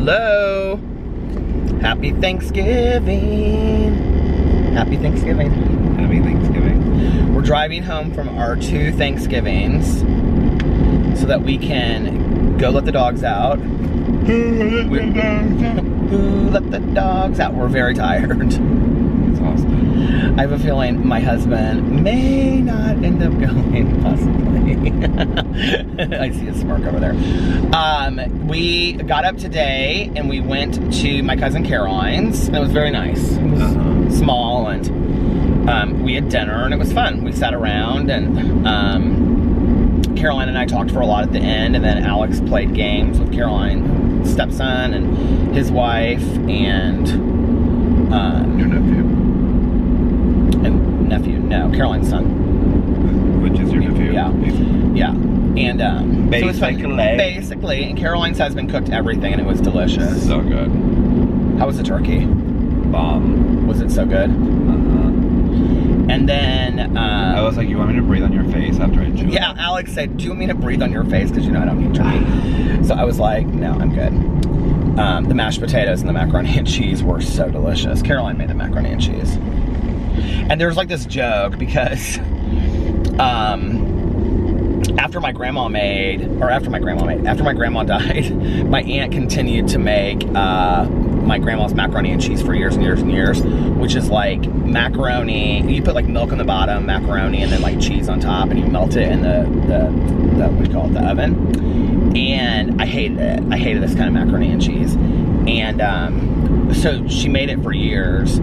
Hello. Happy Thanksgiving. Happy Thanksgiving. Happy Thanksgiving. We're driving home from our 2 Thanksgivings so that we can go let the dogs out. Who let the dogs out? We're very tired. Exhausted. I have a feeling my husband may not end up going, possibly. I see a smirk over there. We got up today and we went to my cousin Caroline's. It was very nice. It was small, and we had dinner and it was fun. We sat around and Caroline and I talked for a lot at the end, and then Alex played games with Caroline's stepson and his wife and Your nephew. And nephew, no, Caroline's son. Which is your nephew? Yeah. Yeah. And basically. so it was fun. Basically. And Caroline's husband cooked everything and it was delicious. So good. How was the turkey? Bomb. Was it so good? And then I was like, you want me to breathe on your face after I chew it? Yeah, Alex said, do you want me to breathe on your face? Because you know I don't eat turkey. So I was like, no, I'm good. The mashed potatoes and the macaroni and cheese were so delicious. Caroline made the macaroni and cheese. And there's like this joke because after my grandma died, my aunt continued to make my grandma's macaroni and cheese for years and years and years, which is like macaroni. You put like milk on the bottom, macaroni, and then like cheese on top, and you melt it in the what do you call it, the oven. And I hated it. I hated this kind of macaroni and cheese. And so she made it for years.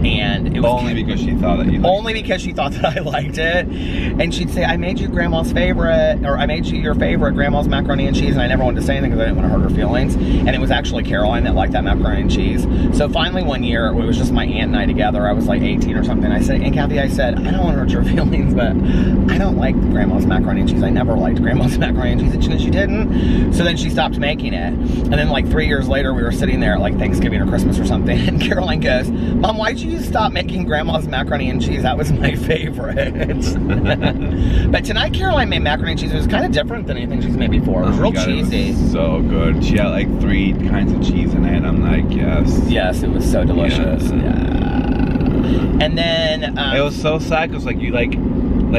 And it was only because she thought that you liked it. Only because she thought that I liked it. And she'd say, I made you grandma's favorite, or I made you your favorite, grandma's macaroni and cheese. And I never wanted to say anything because I didn't want to hurt her feelings. And it was actually Caroline that liked that macaroni and cheese. So finally one year, it was just my aunt and I together. I was like 18 or something. I said, Aunt Kathy, I said, I don't want to hurt your feelings, but I don't like grandma's macaroni and cheese. I never liked grandma's macaroni and cheese. And she goes, you didn't? So then she stopped making it. And then like 3 years later, we were sitting there at like Thanksgiving or Christmas or something. And Caroline goes, Mom, why'd you stop making grandma's macaroni and cheese? That was my favorite. But tonight Caroline made macaroni and cheese. It was kind of different than anything she's made before. It was real cheesy. It was so good. She had like 3 kinds of cheese in it. I'm like, yes. Yes, it was so delicious. Yeah. And then it was so sad because like you like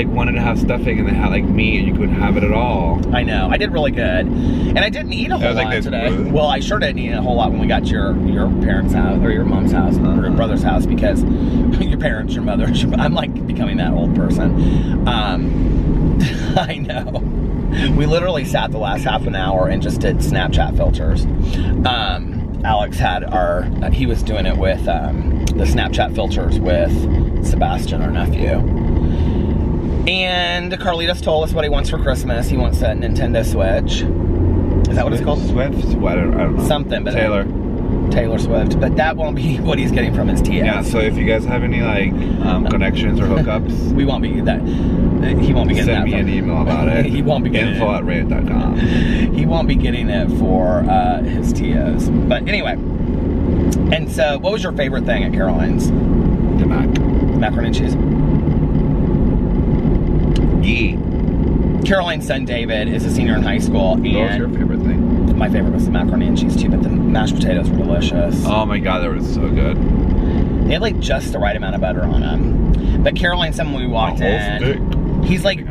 wanted to have stuffing and they had like meat and you couldn't have it at all. I know. I did really good. And I didn't eat a whole lot today. Well, I sure didn't eat a whole lot when we got to your parents' house or your mom's house or your brother's house, because your parents, your mother, I'm like becoming that old person. I know. We literally sat the last half an hour and just did Snapchat filters. Alex had he was doing it with the Snapchat filters with Sebastian, our nephew. And Carlitos told us what he wants for Christmas. He wants a Nintendo Switch. Is that what it's called? Swift? I don't know. Something. But Taylor Swift. But that won't be what he's getting from his TS. Yeah, so if you guys have any like connections or hookups, we won't be that. He won't be getting that. Send me an email about it. He won't be getting info@rant.com. He won't be getting it for his TOs. But anyway. And so, what was your favorite thing at Caroline's? The macaroni and cheese. Yeah. Caroline's son David is a senior in high school. What was your favorite thing? My favorite was the macaroni and cheese too, but the mashed potatoes were delicious. Oh my god, they were so good. They had like just the right amount of butter on them. But Caroline's son, when we walked in, he's like,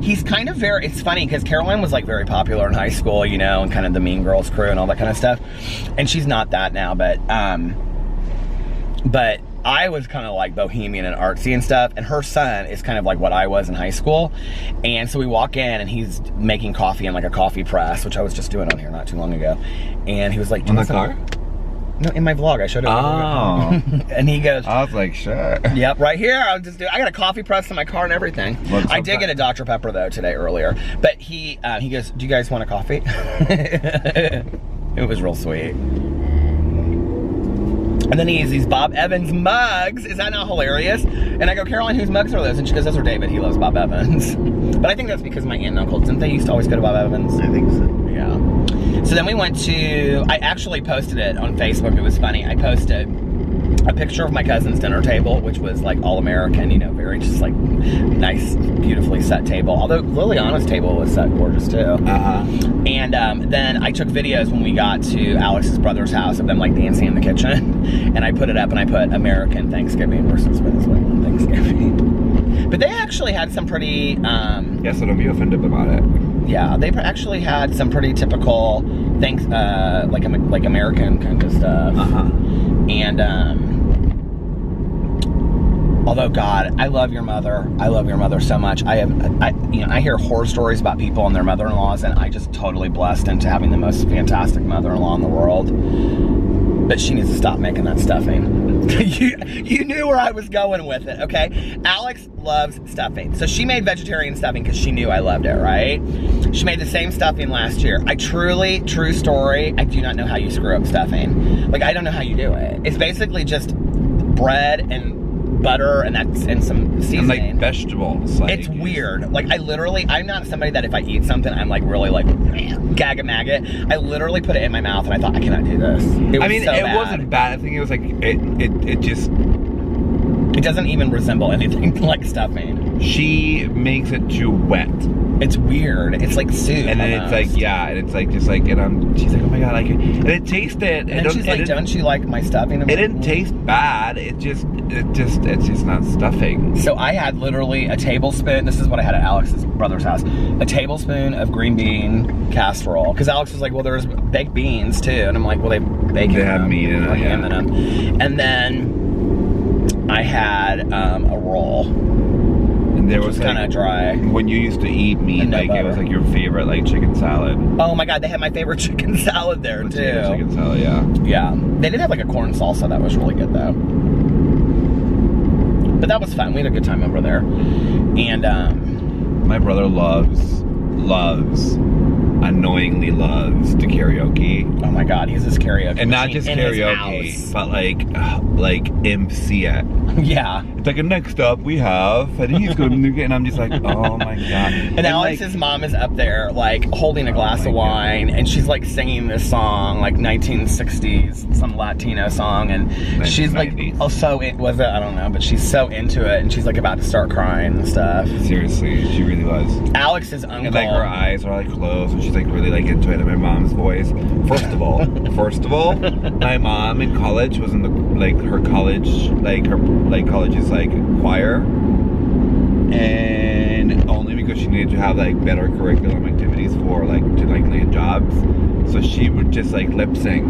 he's kind of very, it's funny because Caroline was like very popular in high school, you know, and kind of the Mean Girls crew and all that kind of stuff. And she's not that now, but I was kind of like bohemian and artsy and stuff, and her son is kind of like what I was in high school. And so we walk in and he's making coffee in like a coffee press, which I was just doing on here not too long ago. And he was like, in the car? No, in my vlog, I showed it. Oh. And he goes, I was like, sure. Yep, right here. I got a coffee press in my car and everything. I did get a Dr. Pepper though today earlier. But he goes, do you guys want a coffee? It was real sweet. And then he has these Bob Evans mugs. Is that not hilarious? And I go, Caroline, whose mugs are those? And she goes, those are David. He loves Bob Evans. But I think that's because my aunt and uncle, didn't they used to always go to Bob Evans? I think so. Yeah. So then we went to, I actually posted it on Facebook. It was funny. I a picture of my cousin's dinner table, which was like all American, you know, very just like nice, beautifully set table. Although Liliana's table was set gorgeous too. And then I took videos when we got to Alex's brother's house of them like dancing in the kitchen, and I put it up and I put American Thanksgiving versus Venezuelan Thanksgiving. But they actually had some pretty. Yes, so don't be offended about it. Yeah, they actually had some pretty typical things, like American kind of stuff. And although God, I love your mother. I love your mother so much. I hear horror stories about people and their mother-in-laws, and I just totally blessed into having the most fantastic mother-in-law in the world. But she needs to stop making that stuffing. you knew where I was going with it, okay? Alex loves stuffing. So she made vegetarian stuffing because she knew I loved it, right? She made the same stuffing last year. True story, I do not know how you screw up stuffing. Like, I don't know how you do it. It's basically just bread and butter and some seasoning. And like vegetables. Like, it's weird. Like, I'm not somebody that if I eat something, I'm like really like gag a maggot. I literally put it in my mouth and I thought, I cannot do this. It wasn't bad. I think it was like, it just... It doesn't even resemble anything like stuffing. She makes it too wet. It's weird. It's like soup. And then almost. it's like, yeah, and it's like, just like, and she's like, oh my God, like, and it tasted. And then she's like, don't you like my stuffing? It didn't taste bad. It's just not stuffing. So I had literally a tablespoon. This is what I had at Alex's brother's house. A tablespoon of green bean casserole. Because Alex was like, well, there's baked beans too. And I'm like, well, they have meat in it. And then I had a roll. And there was kind of dry. When you used to eat meat, like it was like your favorite like chicken salad. Oh my God, they had my favorite chicken salad there too. Chicken salad, yeah. Yeah. They did have like a corn salsa that was really good though. But that was fun. We had a good time over there. And my brother annoyingly loves to karaoke. Oh my God, he's this karaoke and not just karaoke, but like MC it. Yeah. It's like, next up we have, and he's going to, and I'm just like, oh my God. And Alex's mom is up there like holding a glass of wine, and she's like singing this song, like 1960s, some Latino song, and she's like, I don't know, but she's so into it, and she's like about to start crying and stuff. Seriously, she really was. Alex's uncle. And like her eyes are like closed, and she's like really like into it, and my mom's voice. First of all, my mom in college was in her college's like choir, and only because she needed to have like better curriculum activities for like to like land jobs, so she would just like lip sync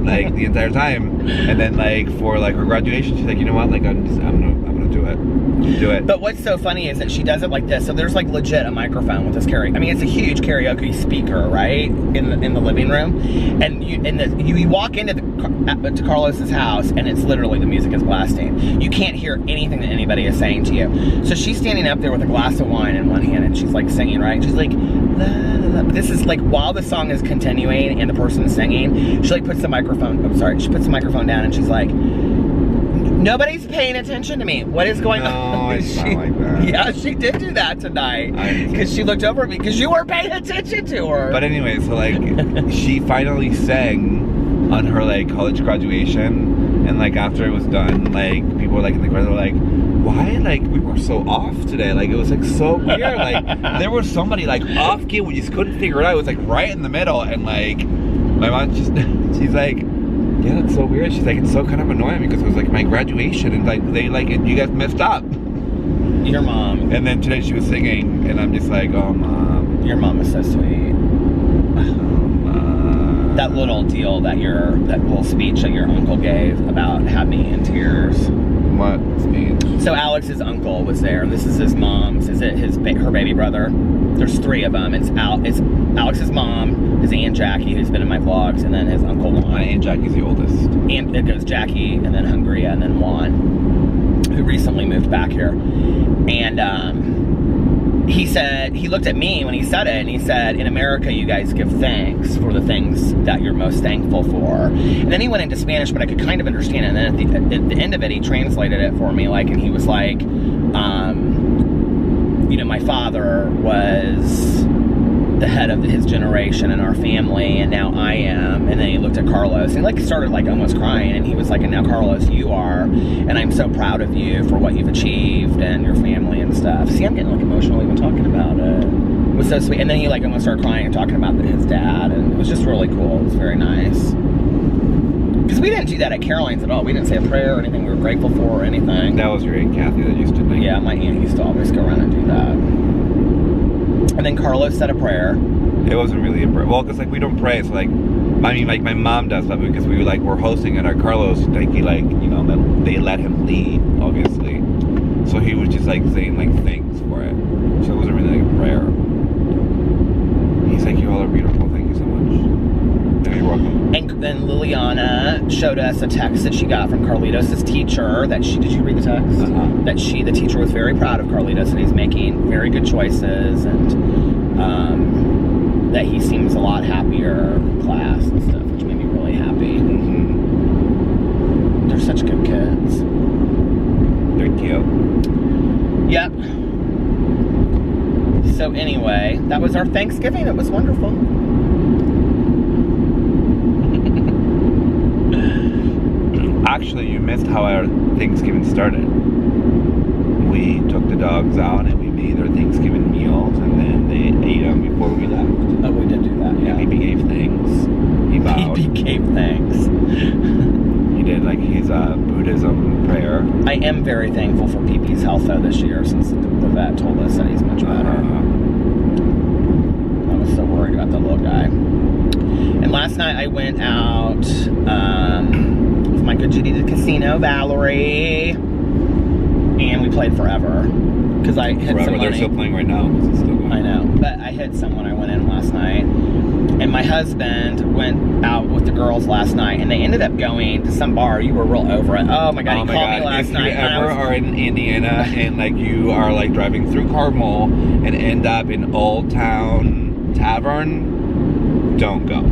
like the entire time, and then like for like her graduation she's like, you know what, like I'm gonna do it. But what's so funny is that she does it like this. So there's like legit a microphone with this karaoke. I mean, it's a huge karaoke speaker, right, in the living room, and you walk into to Carlos's house, and it's literally the music is blasting. You can't hear anything that anybody is saying to you. So she's standing up there with a glass of wine in one hand, and she's like singing, right? She's like, la, la, la. This is like while the song is continuing and the person is singing, she like puts the microphone. She puts the microphone down, and she's like, nobody's paying attention to me. What is going on? No, it's not like that. Yeah, she did do that tonight. Because she looked over at me because you weren't paying attention to her. But anyway, so like, she finally sang on her like college graduation, and like after it was done, like people were like in the crowd, they were like, why, like we were so off today, like it was like so weird, like there was somebody like off key, we just couldn't figure it out. It was like right in the middle, and like my mom she's like, yeah, that's so weird. She's like, it's so kind of annoying because it was like my graduation, and like they like you guys messed up. Your mom. And then today she was singing, and I'm just like, oh Mom. Your mom is so sweet. That little deal that little speech that your uncle gave about had me in tears. What speech? So Alex's uncle was there. This is his mom's. Is it her baby brother? There's three of them. It's Alex's mom, his Aunt Jackie, who's been in my vlogs, and then his Uncle Juan. My Aunt Jackie's the oldest. And it goes Jackie, and then Hungria, and then Juan, who recently moved back here. And he said, he looked at me when he said it, and he said, in America, you guys give thanks for the things that you're most thankful for. And then he went into Spanish, but I could kind of understand it. And then at the end of it, he translated it for me, like, and he was like, you know, my father was the head of his generation in our family, and now I am. And then he looked at Carlos and like started like almost crying, and he was like, and now Carlos, you are, and I'm so proud of you for what you've achieved and your family and stuff. See, I'm getting like emotional even talking about it. It was so sweet. And then he like almost started crying and talking about his dad, and it was just really cool. It was very nice. Because we didn't do that at Caroline's at all. We didn't say a prayer or anything we were grateful for or anything. That was your Aunt Kathy that used to think. Yeah, my aunt used to always go around and do that. And then Carlos said a prayer. It wasn't really a prayer. Well, because like we don't pray, so like, I mean, like my mom does, but because we were hosting at our Carlos, like he like, you know, they let him lead, obviously. So he was just like saying like thanks for it. So it wasn't really like a prayer. He's like, you all are beautiful. Thank you so much. Yeah, you're welcome. And then Liliana showed us a text that she got from Carlitos' teacher. That she did you read the text? That the teacher was very proud of Carlitos, and he's making very good choices, and that he seems a lot happier in class and stuff, which made me really happy. They're such good kids. They're cute. Yep. So anyway, that was our Thanksgiving. It was wonderful. Actually, you missed how our Thanksgiving started. We took the dogs out and we made their Thanksgiving meals, and then they ate them before we left. Oh, we did do that, yeah. And he gave thanks. He bowed. He gave thanks. He did like his Buddhism prayer. I am very thankful for PP's health though this year, since the vet told us that he's much better. I was so worried about the little guy. And last night I went out with my good Judy to the casino, Valerie, and we played Forever. Because I hit some money. They're still playing right now. It's still going. I know, but I hit some when I went in last night. And my husband went out with the girls last night, and they ended up going to some bar. You were real over it. Oh my God, he called me last night. If you ever are in Indiana and like you are like driving through Carmel and end up in Old Town Tavern, don't go.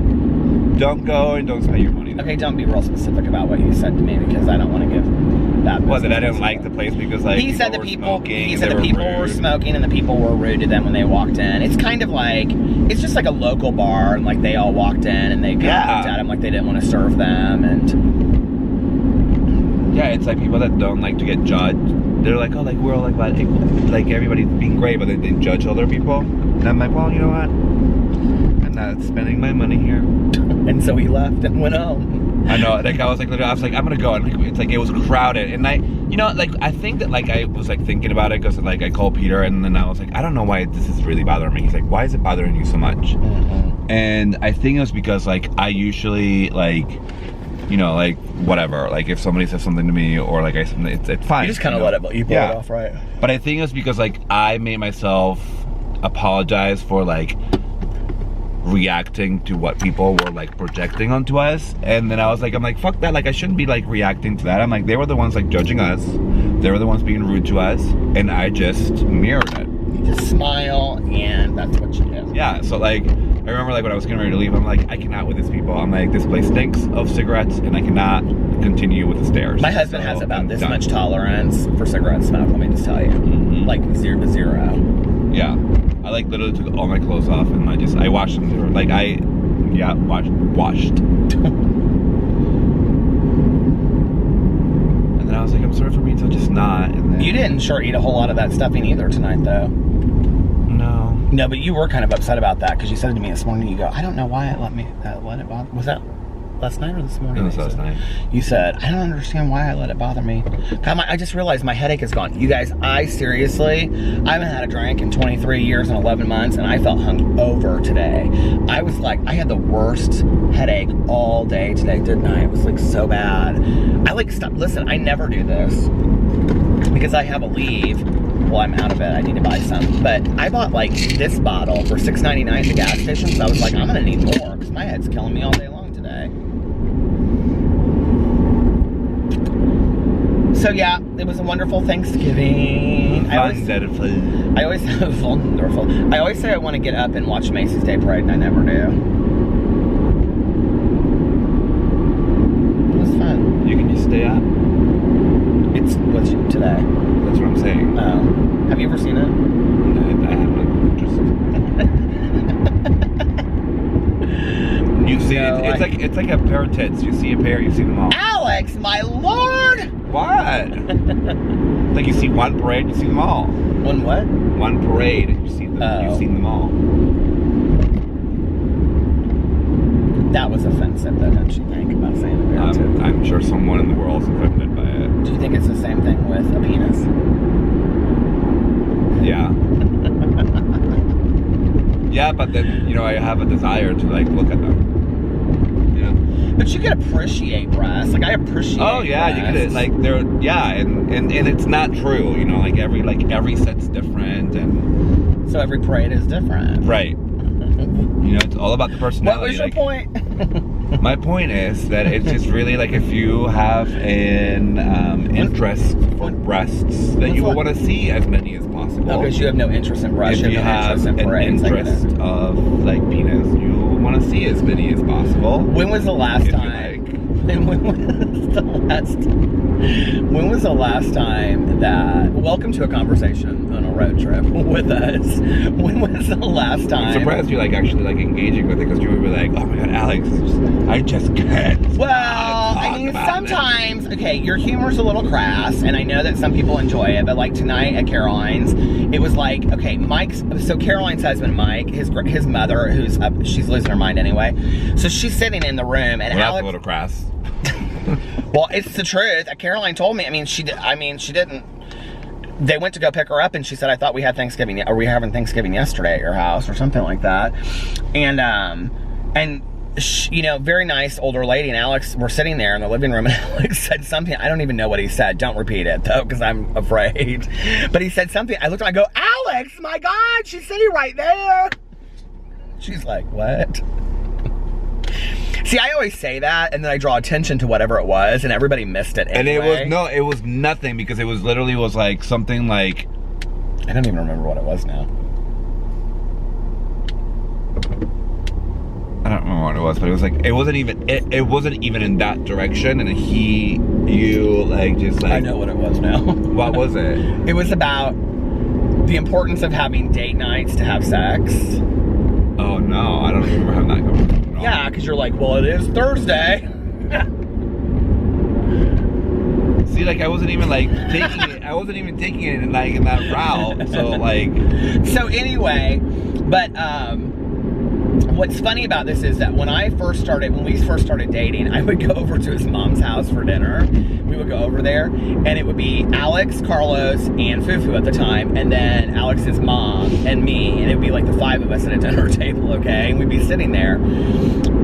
Don't go and don't spend your money there. Okay, don't be real specific about what you said to me, because I don't want to give that. Well, that I didn't like the place because like he said the people were rude. smoking and the people were rude to them when they walked in. It's kind of like, it's just like a local bar, and like they all walked in and they looked at them like they didn't want to serve them, and yeah, it's like people that don't like to get judged. They're like, oh, like we're all like everybody's being great, but they judge other people. And I'm like, well, you know what? I'm not spending my money here. And so he left and went home. I know, like I was like, I'm gonna go, and like, it's like it was crowded, and I think that like I was like thinking about it because like I called Peter, and then I was like, I don't know why this is really bothering me. He's like, why is it bothering you so much? Mm-hmm. And I think it was because like I usually like, you know, like whatever, like if somebody says something to me or like it's fine. You just kind of let it, you blow it off, right? But I think it's because like I made myself apologize for like reacting to what people were like projecting onto us, and then I'm like fuck that, like I shouldn't be like reacting to that. I'm like, they were the ones like judging us, they were the ones being rude to us, and I just mirrored it. You just smile, and that's what you do. Yeah, so like I remember like when I was getting ready to leave, I'm like, I cannot with these people. I'm like, this place stinks of cigarettes and I cannot continue with the stairs. My husband has about this much tolerance for cigarette smoke, let me just tell you. Like 0 to 0. Yeah, I like literally took all my clothes off and I washed them. Like washed. And then I was like, I'm sorry for being such a snot. And then you didn't sure eat a whole lot of that stuffing either tonight, though. No, but you were kind of upset about that because you said to me this morning, you go, I don't know why it let it bother. Was that last night or this morning? It was last night. You said, I don't understand why I let it bother me. I just realized my headache is gone. You guys, I seriously, I haven't had a drink in 23 years and 11 months, and I felt hungover today. I was like, I had the worst headache all day today, didn't I? It was like so bad. I like, stop, listen, I never do this because I have a leave. Well, I'm out of it. I need to buy some. But I bought like this bottle for $6.99 at the gas station. So I was like, I'm going to need more because my head's killing me all day long today. So yeah, it was a wonderful Thanksgiving. I always say wonderful. I always say I want to get up and watch Macy's Day Parade, and I never do. It was fun. You can just stay up. What's today? That's what I'm saying. Oh. Have you ever seen it? I have no interest. It's like a pair of tits. You see a pair, you see them all. Alex, my lord! What? It's like you see one parade, you see them all. One what? One parade, and you see them. You've seen them all. That was offensive, though, don't you think, about saying a pair of tits? I'm sure someone in the world is offended by it. Do you think it's the same thing with a penis? Yeah. Yeah, but then, you know, I have a desire to, like, look at them. Yeah. But you can appreciate breasts. Like, I appreciate Oh, yeah, breasts. you get it. Like, they're, yeah, and it's not true, you know, like every set's different, and... So every parade is different. Right. You know, it's all about the personality. What was your point? My point is that it's just really like if you have an interest for breasts, that you will want to see as many as possible. No, because you have no interest in breasts. If you have an interest of like penis, you want to see as many as possible. When was the last time? When was the last time that... Welcome to a conversation on a road trip with us. When was the last time... I'm surprised you're like actually like engaging with it, because you would be like, oh my god, Alex, I just can't. Well, I mean, sometimes, okay, your humor's a little crass, and I know that some people enjoy it, but like tonight at Caroline's, it was like, okay, so Caroline's husband, Mike, his mother, who's up, she's losing her mind anyway, so she's sitting in the room, and well, Alex... that's a little crass. Well, it's the truth. Caroline told me. She didn't. They went to go pick her up, and she said, "I thought we had Thanksgiving, or we were having Thanksgiving yesterday at your house, or something like that." And she, you know, very nice older lady, and Alex were sitting there in the living room, and Alex said something. I don't even know what he said. Don't repeat it though, because I'm afraid. But he said something. I looked at him. I go, "Alex, my God, she's sitting right there." She's like, "What?" See, I always say that, and then I draw attention to whatever it was, and everybody missed it anyway. And it was nothing, because it was literally like something like... I don't even remember what it was now. I don't remember what it was, but it was like, it wasn't even in that direction, and you like just like... I know what it was now. What was it? It was about the importance of having date nights to have sex. Oh no, I don't remember having that conversation. No. Yeah, because you're like, well, it is Thursday. See, like I wasn't even like taking it. I wasn't even taking it in like in that route. So like. So anyway, but what's funny about this is that when we first started dating, I would go over to his mom's house for dinner. We would go over there, and it would be Alex, Carlos, and Fufu at the time, and then Alex's mom and me, and it would be like the five of us at a dinner table, okay? And we'd be sitting there.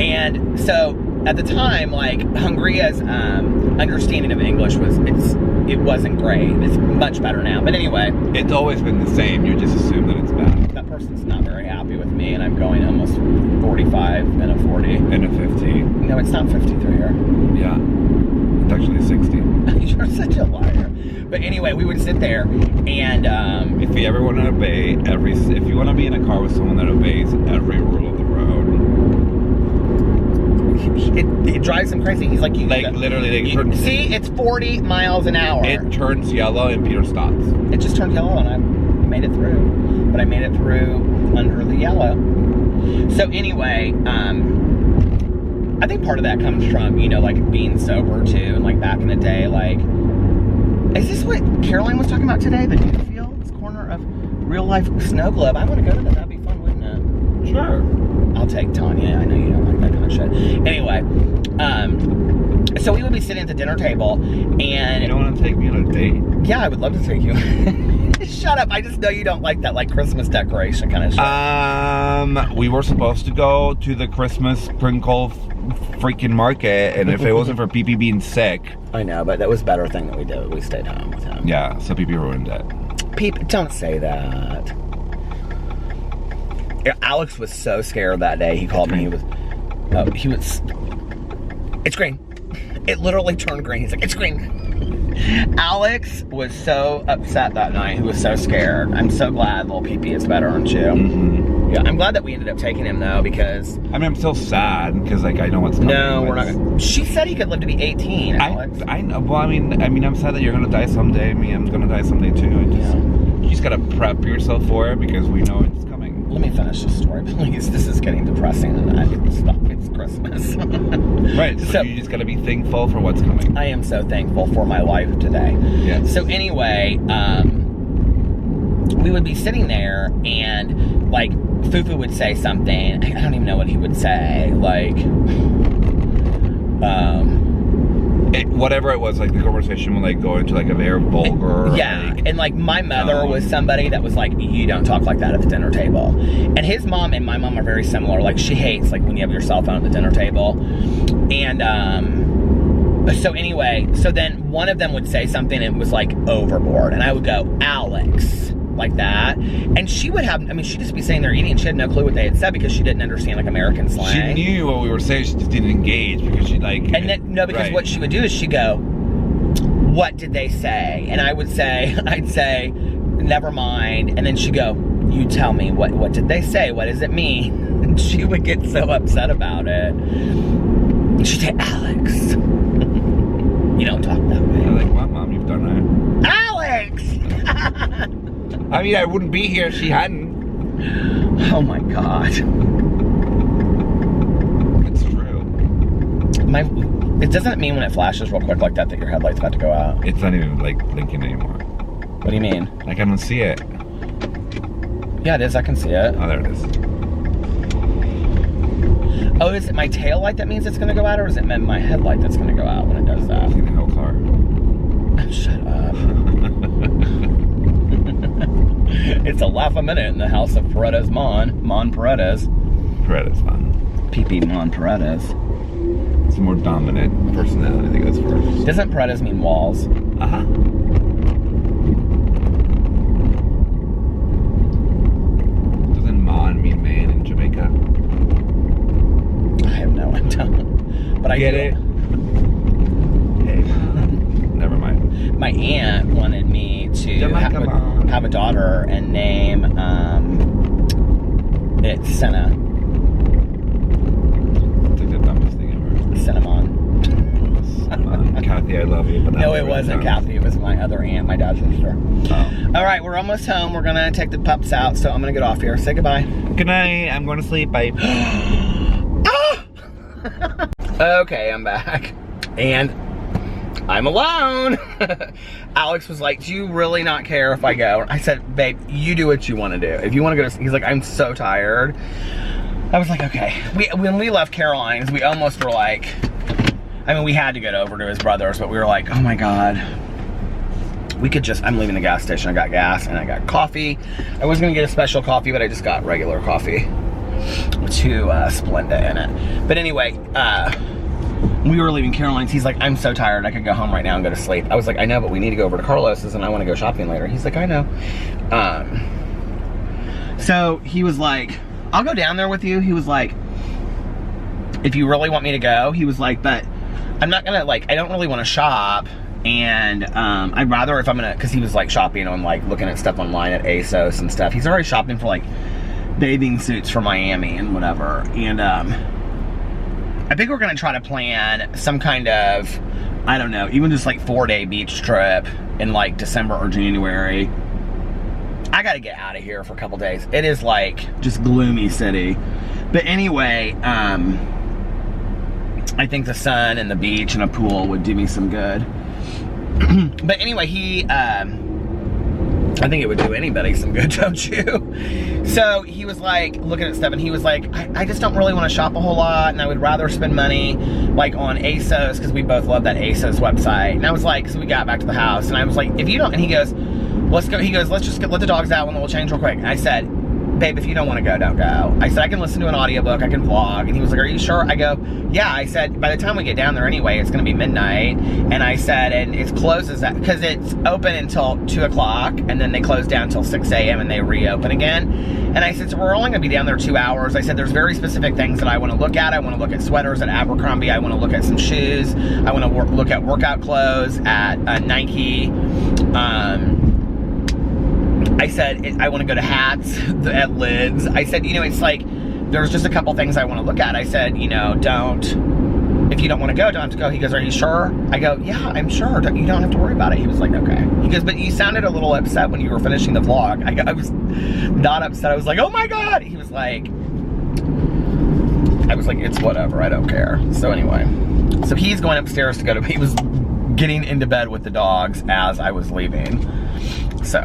And so at the time, like, Hungria's understanding of English it wasn't great. It's much better now. But anyway. It's always been the same. You just assume that it's bad. That person's not very happy with me, and I'm going almost 45 and a 40. And a 50. No, it's not 53 here. Yeah. It's actually 60. You're such a liar. But anyway, we would sit there, and if you ever want to obey if you want to be in a car with someone that obeys every rule of the road, it drives him crazy. He's like, literally, see, it's 40 miles an hour. It turns yellow and Peter stops. It just turned yellow, and I made it through. But I made it through under the yellow. So anyway, I think part of that comes from, you know, like being sober too, and like back in the day, like, is this what Caroline was talking about today? The Newfields corner of real life snow globe. I want to go to that. That'd be fun, wouldn't it? Sure. I'll take Tanya. I know you don't like that kind of shit. Anyway, so we would be sitting at the dinner table, and you don't want to take me on a date? Yeah, I would love to take you. Shut up! I just know you don't like that, like Christmas decoration kind of shit. We were supposed to go to the Christmas sprinkle freaking market, and if it wasn't for PP being sick, I know, but that was a better thing that we did. We stayed home with him. Yeah, so PP ruined it. Peep, don't say that. Alex was so scared that day. He called me. It's green. It literally turned green. He's like, it's green. Alex was so upset that night. He was so scared. I'm so glad little PP is better, aren't you? Mm-hmm. Yeah, I'm glad that we ended up taking him though, because I mean, I'm still sad because like I know what's coming. No, we're not. She said he could live to be 18. Alex. I know. Well, I mean, I'm sad that you're gonna die someday. Me, I'm gonna die someday too. You just gotta prep yourself for it because we know it's coming. let me finish the story, please. This is getting depressing and stop. It's Christmas. Right. So you just got to be thankful for what's coming. I am so thankful for my life today. Yeah. So anyway, we would be sitting there and like Fufu would say something. I don't even know what he would say. Like, whatever it was, like the conversation would like go into like a very vulgar. Yeah, like, and like my mother was somebody that was like, you don't talk like that at the dinner table. And his mom and my mom are very similar. Like she hates like when you have your cell phone at the dinner table. And so anyway, so then one of them would say something and it was like overboard. And I would go, Alex, like that. And she would have, I mean, she'd just be sitting there eating. She had no clue what they had said because she didn't understand like American slang. She knew what we were saying, she just didn't engage because she like... And then, no, because what she would do is she'd go, what did they say? And I would say, I'd say, never mind. And then she'd go, you tell me, what did they say? What does it mean? And she would get so upset about it. And she'd say, Alex, you don't talk that way. I'm like, what, Mom? You've done that. Alex! I mean, I wouldn't be here if she hadn't. Oh my God. It's true. It doesn't mean when it flashes real quick like that your headlight's about to go out. It's not even like blinking anymore. What do you mean? Like, I don't see it. Yeah, it is. I can see it. Oh, there it is. Oh, is it my tail light that means it's going to go out, or is it my headlight that's going to go out when it does that? I think the whole car. Shut up. It's a laugh a minute in the house of Paredes Monn Paredes. Paredes, Monn. PP Monn Paredes. It's a more dominant personality that goes first. Doesn't Paredes mean walls? Uh-huh. Doesn't Monn mean man in Jamaica? I have no idea. But I get do. it. Hey, never mind. My aunt wanted me to have a daughter and name it Senna. It's like the dumbest thing ever. Cinnamon. Kathy, I love you. But No, it wasn't Kathy. It was my other aunt, my dad's sister. Oh. All right, we're almost home. We're going to take the pups out, so I'm going to get off here. Say goodbye. Good night. I'm going to sleep. Bye. Okay, I'm back. And I'm alone. Alex was like, do you really not care if I go? I said, babe, you do what you want to do. If you want to go to, he's like, I'm so tired. I was like, okay. When we left Caroline's, we almost were like, I mean, we had to get over to his brother's, but we were like, oh my God. We could just, I'm leaving the gas station. I got gas and I got coffee. I was going to get a special coffee, but I just got regular coffee with 2 Splenda in it. But anyway, we were leaving Caroline's. He's like, I'm so tired. I could go home right now and go to sleep. I was like, I know, but we need to go over to Carlos's and I want to go shopping later. He's like, I know. So he was like, I'll go down there with you. He was like, if you really want me to go. He was like, but I'm not gonna, like, I don't really want to shop. And I'd rather if I'm gonna, because he was like shopping on, like, looking at stuff online at ASOS and stuff. He's already shopping for like bathing suits for Miami and whatever. And I think we're gonna try to plan some kind of, I don't know, even just like 4-day beach trip in like December or January. I gotta get out of here for a couple days. It is like just gloomy city. But anyway, I think the sun and the beach and a pool would do me some good. But anyway, I think it would do anybody some good, don't you? So he was like looking at stuff and he was like, I just don't really want to shop a whole lot and I would rather spend money like on ASOS because we both love that ASOS website. And I was like, so we got back to the house and I was like, if you don't, and he goes, let's go. He goes, let's just let the dogs out and we'll change real quick. And I said, babe, if you don't want to go, don't go. I said, I can listen to an audiobook, I can vlog. And he was like, are you sure? I go, yeah. I said, by the time we get down there anyway, it's going to be midnight. And I said, and it closes at, because it's open until 2 o'clock and then they close down until 6 a.m. and they reopen again. And I said, so we're only going to be down there 2 hours. I said, there's very specific things that I want to look at. I want to look at sweaters at Abercrombie. I want to look at some shoes. I want to look at workout clothes at Nike. I said, I want to go to hats at Lids. I said, you know, it's like, there's just a couple things I want to look at. I said, you know, don't if you don't want to go, don't have to go. He goes, are you sure? I go, yeah, I'm sure. You don't have to worry about it. He was like, okay. He goes, but you sounded a little upset when you were finishing the vlog. I was not upset. I was like, oh my God. He was like, I was like, it's whatever. I don't care. So anyway, so he's going upstairs to go to, he was getting into bed with the dogs as I was leaving. So,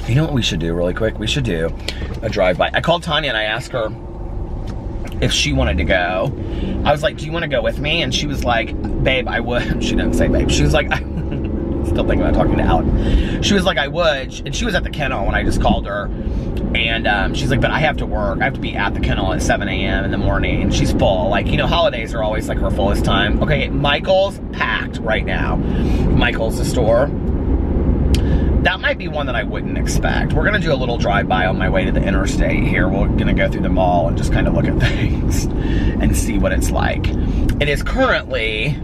you know what we should do really quick? We should do a drive-by. I called Tanya and I asked her if she wanted to go. I was like, do you want to go with me? And she was like, babe, I would. She didn't say babe. She was like, I'm still thinking about talking to Alec. She was like, I would. And she was at the kennel when I just called her. And she's like, but I have to work. I have to be at the kennel at 7 a.m. in the morning. And she's full. Like, you know, holidays are always like her fullest time. Okay, Michael's packed right now. Michael's the store. That might be one that I wouldn't expect. We're gonna do a little drive-by on my way to the interstate here. We're gonna go through the mall and just kind of look at things and see what it's like. It is currently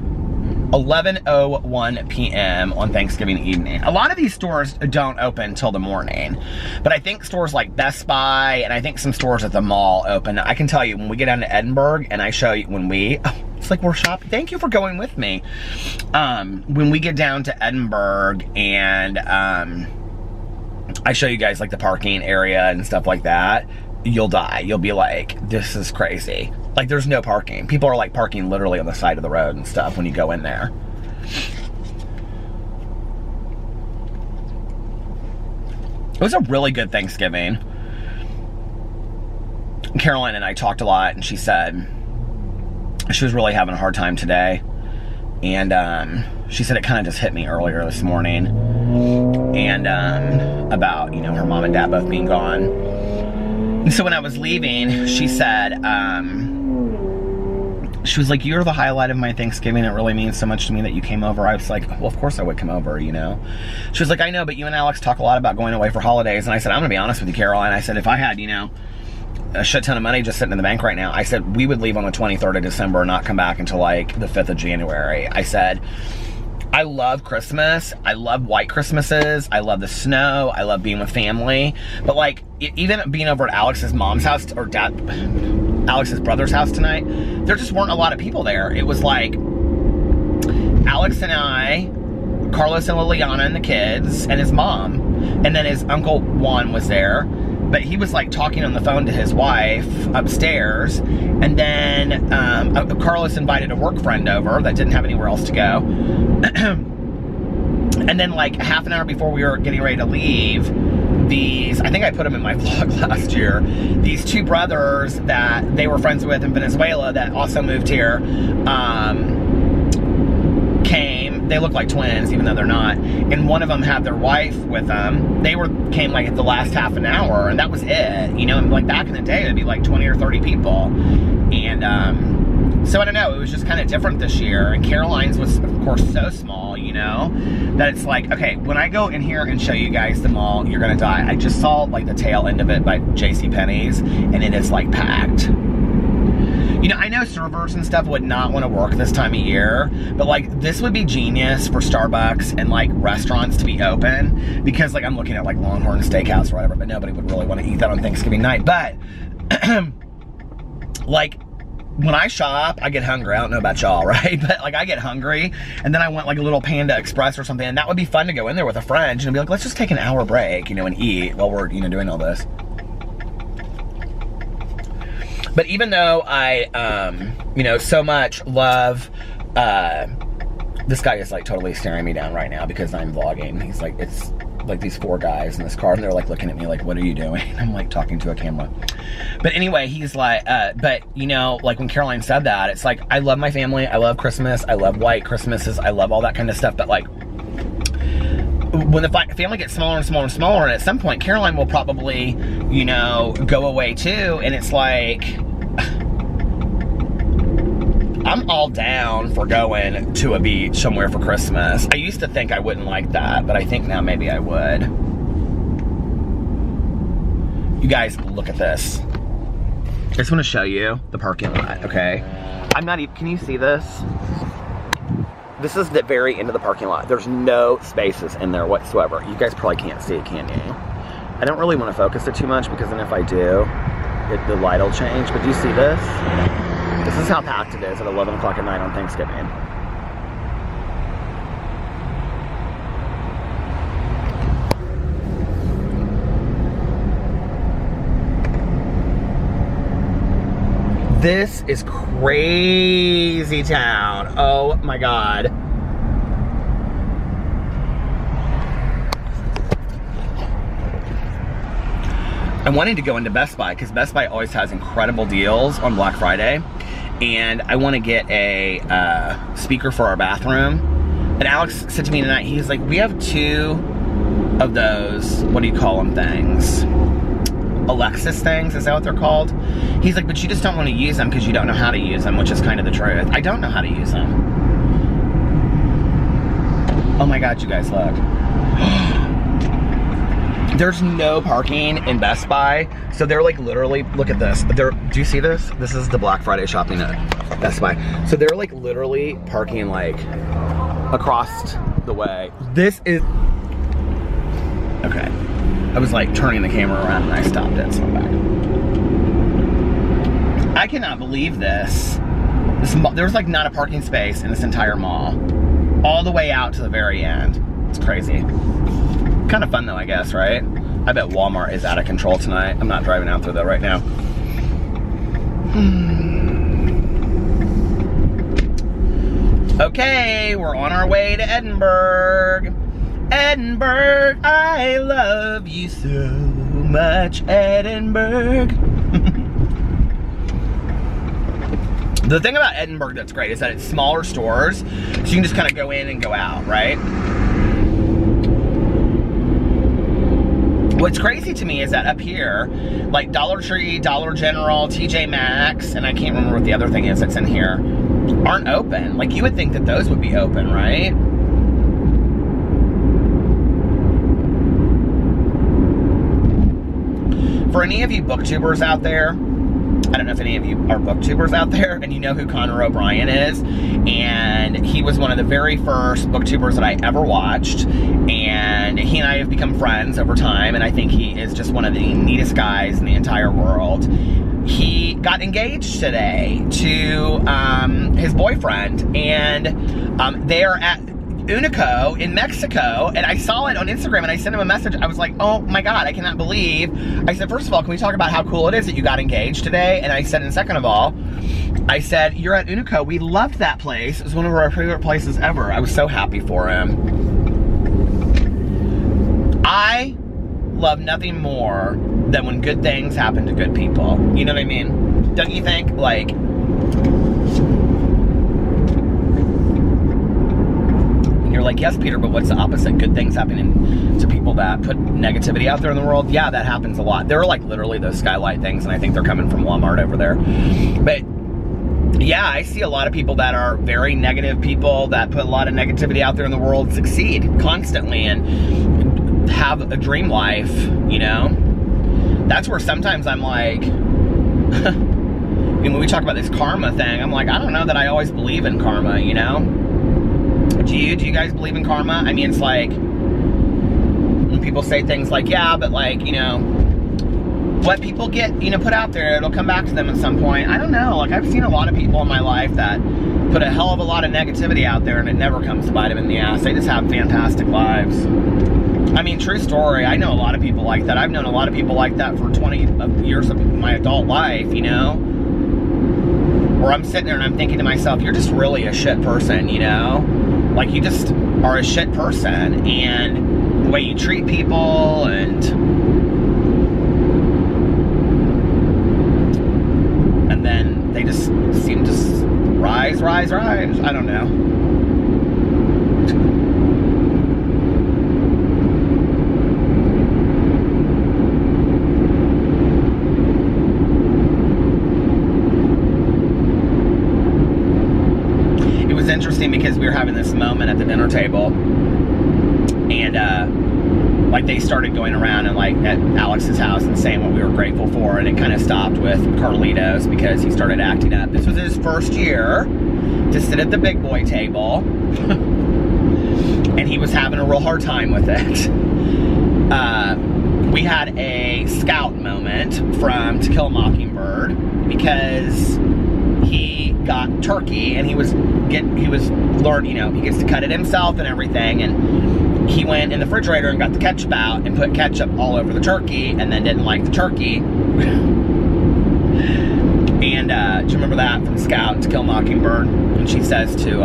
11:01 p.m. on Thanksgiving evening. A lot of these stores don't open till the morning, but I think stores like Best Buy and I think some stores at the mall open. I can tell you, when we get down to Edinburgh and I show you it's like we're shopping. Thank you for going with me. When we get down to Edinburgh and I show you guys like the parking area and stuff like that, you'll die. You'll be like, this is crazy. Like, there's no parking. People are like parking literally on the side of the road and stuff when you go in there. It was a really good Thanksgiving. Caroline and I talked a lot, and she said she was really having a hard time today. And she said it kind of just hit me earlier this morning. And about, you know, her mom and dad both being gone. And so when I was leaving, she said, she was like, you're the highlight of my Thanksgiving. It really means so much to me that you came over. I was like, well, of course I would come over, you know. She was like, I know, but you and Alex talk a lot about going away for holidays. And I said, I'm gonna be honest with you, Caroline. I said, if I had, you know, a shit ton of money just sitting in the bank right now, I said, we would leave on the 23rd of December and not come back until like the 5th of January. I said, I love Christmas. I love white Christmases. I love the snow. I love being with family. But like, even being over at Alex's mom's house, or Alex's brother's house tonight, there just weren't a lot of people there. It was like Alex and I, Carlos and Liliana and the kids, and his mom. And then his uncle Juan was there. But he was like talking on the phone to his wife upstairs. And then Carlos invited a work friend over that didn't have anywhere else to go. And then like half an hour before we were getting ready to leave, I think I put them in my vlog last year, these two brothers that they were friends with in Venezuela that also moved here, came. They look like twins, even though they're not. And one of them had their wife with them. They came like at the last half an hour, and that was it. You know, like back in the day, it'd be like 20 or 30 people. And so I don't know, it was just kind of different this year. And Caroline's was, of course, so small, you know, that it's like, okay, when I go in here and show you guys the mall, you're gonna die. I just saw like the tail end of it by JCPenney's, and it is like packed. You know, I know servers and stuff would not want to work this time of year, but like this would be genius for Starbucks and like restaurants to be open, because like I'm looking at like Longhorn Steakhouse or whatever, but nobody would really want to eat that on Thanksgiving night. But like when I shop, I get hungry. I don't know about y'all, right? But like I get hungry, and then I want like a little Panda Express or something, and that would be fun to go in there with a friend and be like, let's just take an hour break, you know, and eat while we're, you know, doing all this. But even though I, you know, so much love, this guy is like totally staring me down right now because I'm vlogging. He's like, it's like these four guys in this car, and they're like looking at me like, what are you doing? I'm like talking to a camera. But anyway, he's like, but you know, like when Caroline said that, it's like, I love my family. I love Christmas. I love white Christmases. I love all that kind of stuff. But like, when the family gets smaller and smaller and smaller, and at some point Caroline will probably, you know, go away too, and it's like, I'm all down for going to a beach somewhere for Christmas. I used to think I wouldn't like that, but I think now maybe I would. You guys, look at this. I just want to show you the parking lot, okay? I'm not even, can you see this? This is the very end of the parking lot. There's no spaces in there whatsoever. You guys probably can't see it, can you? I don't really want to focus it too much, because then if I do, the light will change. But do you see this? This is how packed it is at 11 o'clock at night on Thanksgiving. This is crazy town. Oh my God. I wanted to go into Best Buy because Best Buy always has incredible deals on Black Friday. And I want to get a speaker for our bathroom. And Alex said to me tonight, he's like, we have 2 of those, what do you call them things? Alexis things, is that what they're called? He's like, but you just don't want to use them because you don't know how to use them, which is kind of the truth. I don't know how to use them. Oh my God, you guys, look. There's no parking in Best Buy. So they're like literally, look at this. Do you see this? This is the Black Friday shopping at Best Buy. So they're like literally parking like across the way. This is, okay. I was like turning the camera around and I stopped it, so I'm back. I cannot believe this. There's like not a parking space in this entire mall. All the way out to the very end. It's crazy. Kind of fun though, I guess, right? I bet Walmart is out of control tonight. I'm not driving out there though right now. Okay, we're on our way to Edinburgh. Edinburgh, I love you so much, Edinburgh. The thing about Edinburgh that's great is that it's smaller stores, so you can just kind of go in and go out, right? What's crazy to me is that up here, like Dollar Tree, Dollar General, TJ Maxx, and I can't remember what the other thing is that's in here, aren't open. Like you would think that those would be open, right? For any of you booktubers out there, I don't know if any of you are booktubers out there and you know who Connor O'Brien is, and he was one of the very first booktubers that I ever watched, and he and I have become friends over time, and I think he is just one of the neatest guys in the entire world. He got engaged today to his boyfriend, and they are at Unico in Mexico, and I saw it on Instagram and I sent him a message. I was like, oh my God, I cannot believe. I said, first of all, can we talk about how cool it is that you got engaged today? And I said, and second of all, I said, you're at Unico. We loved that place. It was one of our favorite places ever. I was so happy for him. I love nothing more than when good things happen to good people. You know what I mean? Don't you think? Like, you're like, yes, Peter, but what's the opposite? Good things happening to people that put negativity out there in the world? Yeah, that happens a lot. There are like literally those skylight things, and I think they're coming from Walmart over there. But yeah, I see a lot of people that are very negative people that put a lot of negativity out there in the world succeed constantly and have a dream life, you know? That's where sometimes I'm like, when we talk about this karma thing, I'm like, I don't know that I always believe in karma, you know? Do you guys believe in karma? I mean, it's like, when people say things like, yeah, but like, you know, what people get, you know, put out there, it'll come back to them at some point. I don't know. Like, I've seen a lot of people in my life that put a hell of a lot of negativity out there and it never comes to bite them in the ass. They just have fantastic lives. I mean, true story. I know a lot of people like that. I've known a lot of people like that for 20 years of my adult life, you know? Where I'm sitting there and I'm thinking to myself, you're just really a shit person, you know? Like, you just are a shit person, and the way you treat people, and then they just seem to rise. I don't know. Interesting because we were having this moment at the dinner table, and like they started going around and like at Alex's house and saying what we were grateful for, and it kind of stopped with Carlitos because he started acting up. This was his first year to sit at the big boy table and he was having a real hard time with it. we had a Scout moment from To Kill a Mockingbird because he got turkey and he learned, you know, he gets to cut it himself and everything, and he went in the refrigerator and got the ketchup out and put ketchup all over the turkey and then didn't like the turkey. And do you remember that from Scout To Kill a Mockingbird? And she says to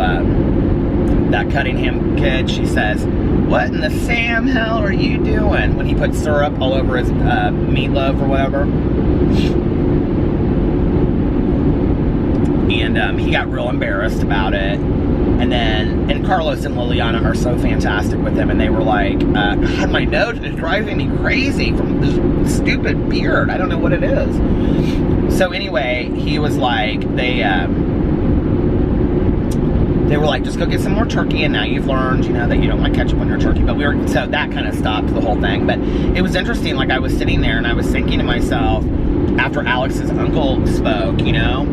that Cunningham kid, she says, "What in the Sam hell are you doing?" When he put syrup all over his meatloaf or whatever. And he got real embarrassed about it. And Carlos and Liliana are so fantastic with him, and they were like, God, my nose is driving me crazy from this stupid beard. I don't know what it is. So anyway, he was like, they were like, just go get some more turkey, and now you've learned, you know, that you don't like ketchup on your turkey. But so that kind of stopped the whole thing. But it was interesting, like I was sitting there and I was thinking to myself, after Alex's uncle spoke, you know,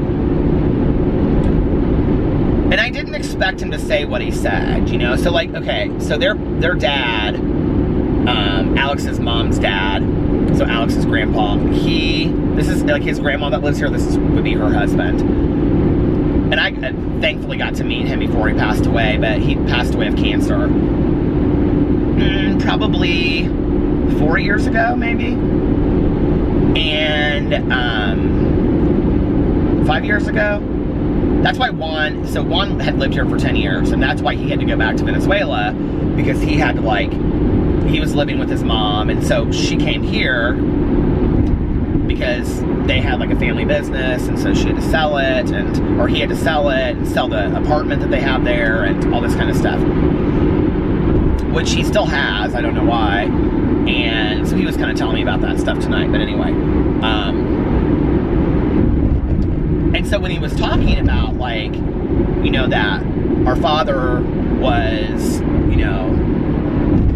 and I didn't expect him to say what he said, you know? So like, okay, so their dad, Alex's mom's dad, so Alex's grandpa, this is like his grandma that lives here, would be her husband. And I thankfully got to meet him before he passed away, but he passed away of cancer. Probably 4 years ago, maybe? And 5 years ago? That's why Juan had lived here for 10 years, and that's why he had to go back to Venezuela, because he had to, like, he was living with his mom, and so she came here because they had, like, a family business, and so she had to sell it, or he had to sell it, and sell the apartment that they have there, and all this kind of stuff. Which he still has, I don't know why, and so he was kind of telling me about that stuff tonight, but anyway, and so when he was talking about, like, you know, that our father was, you know,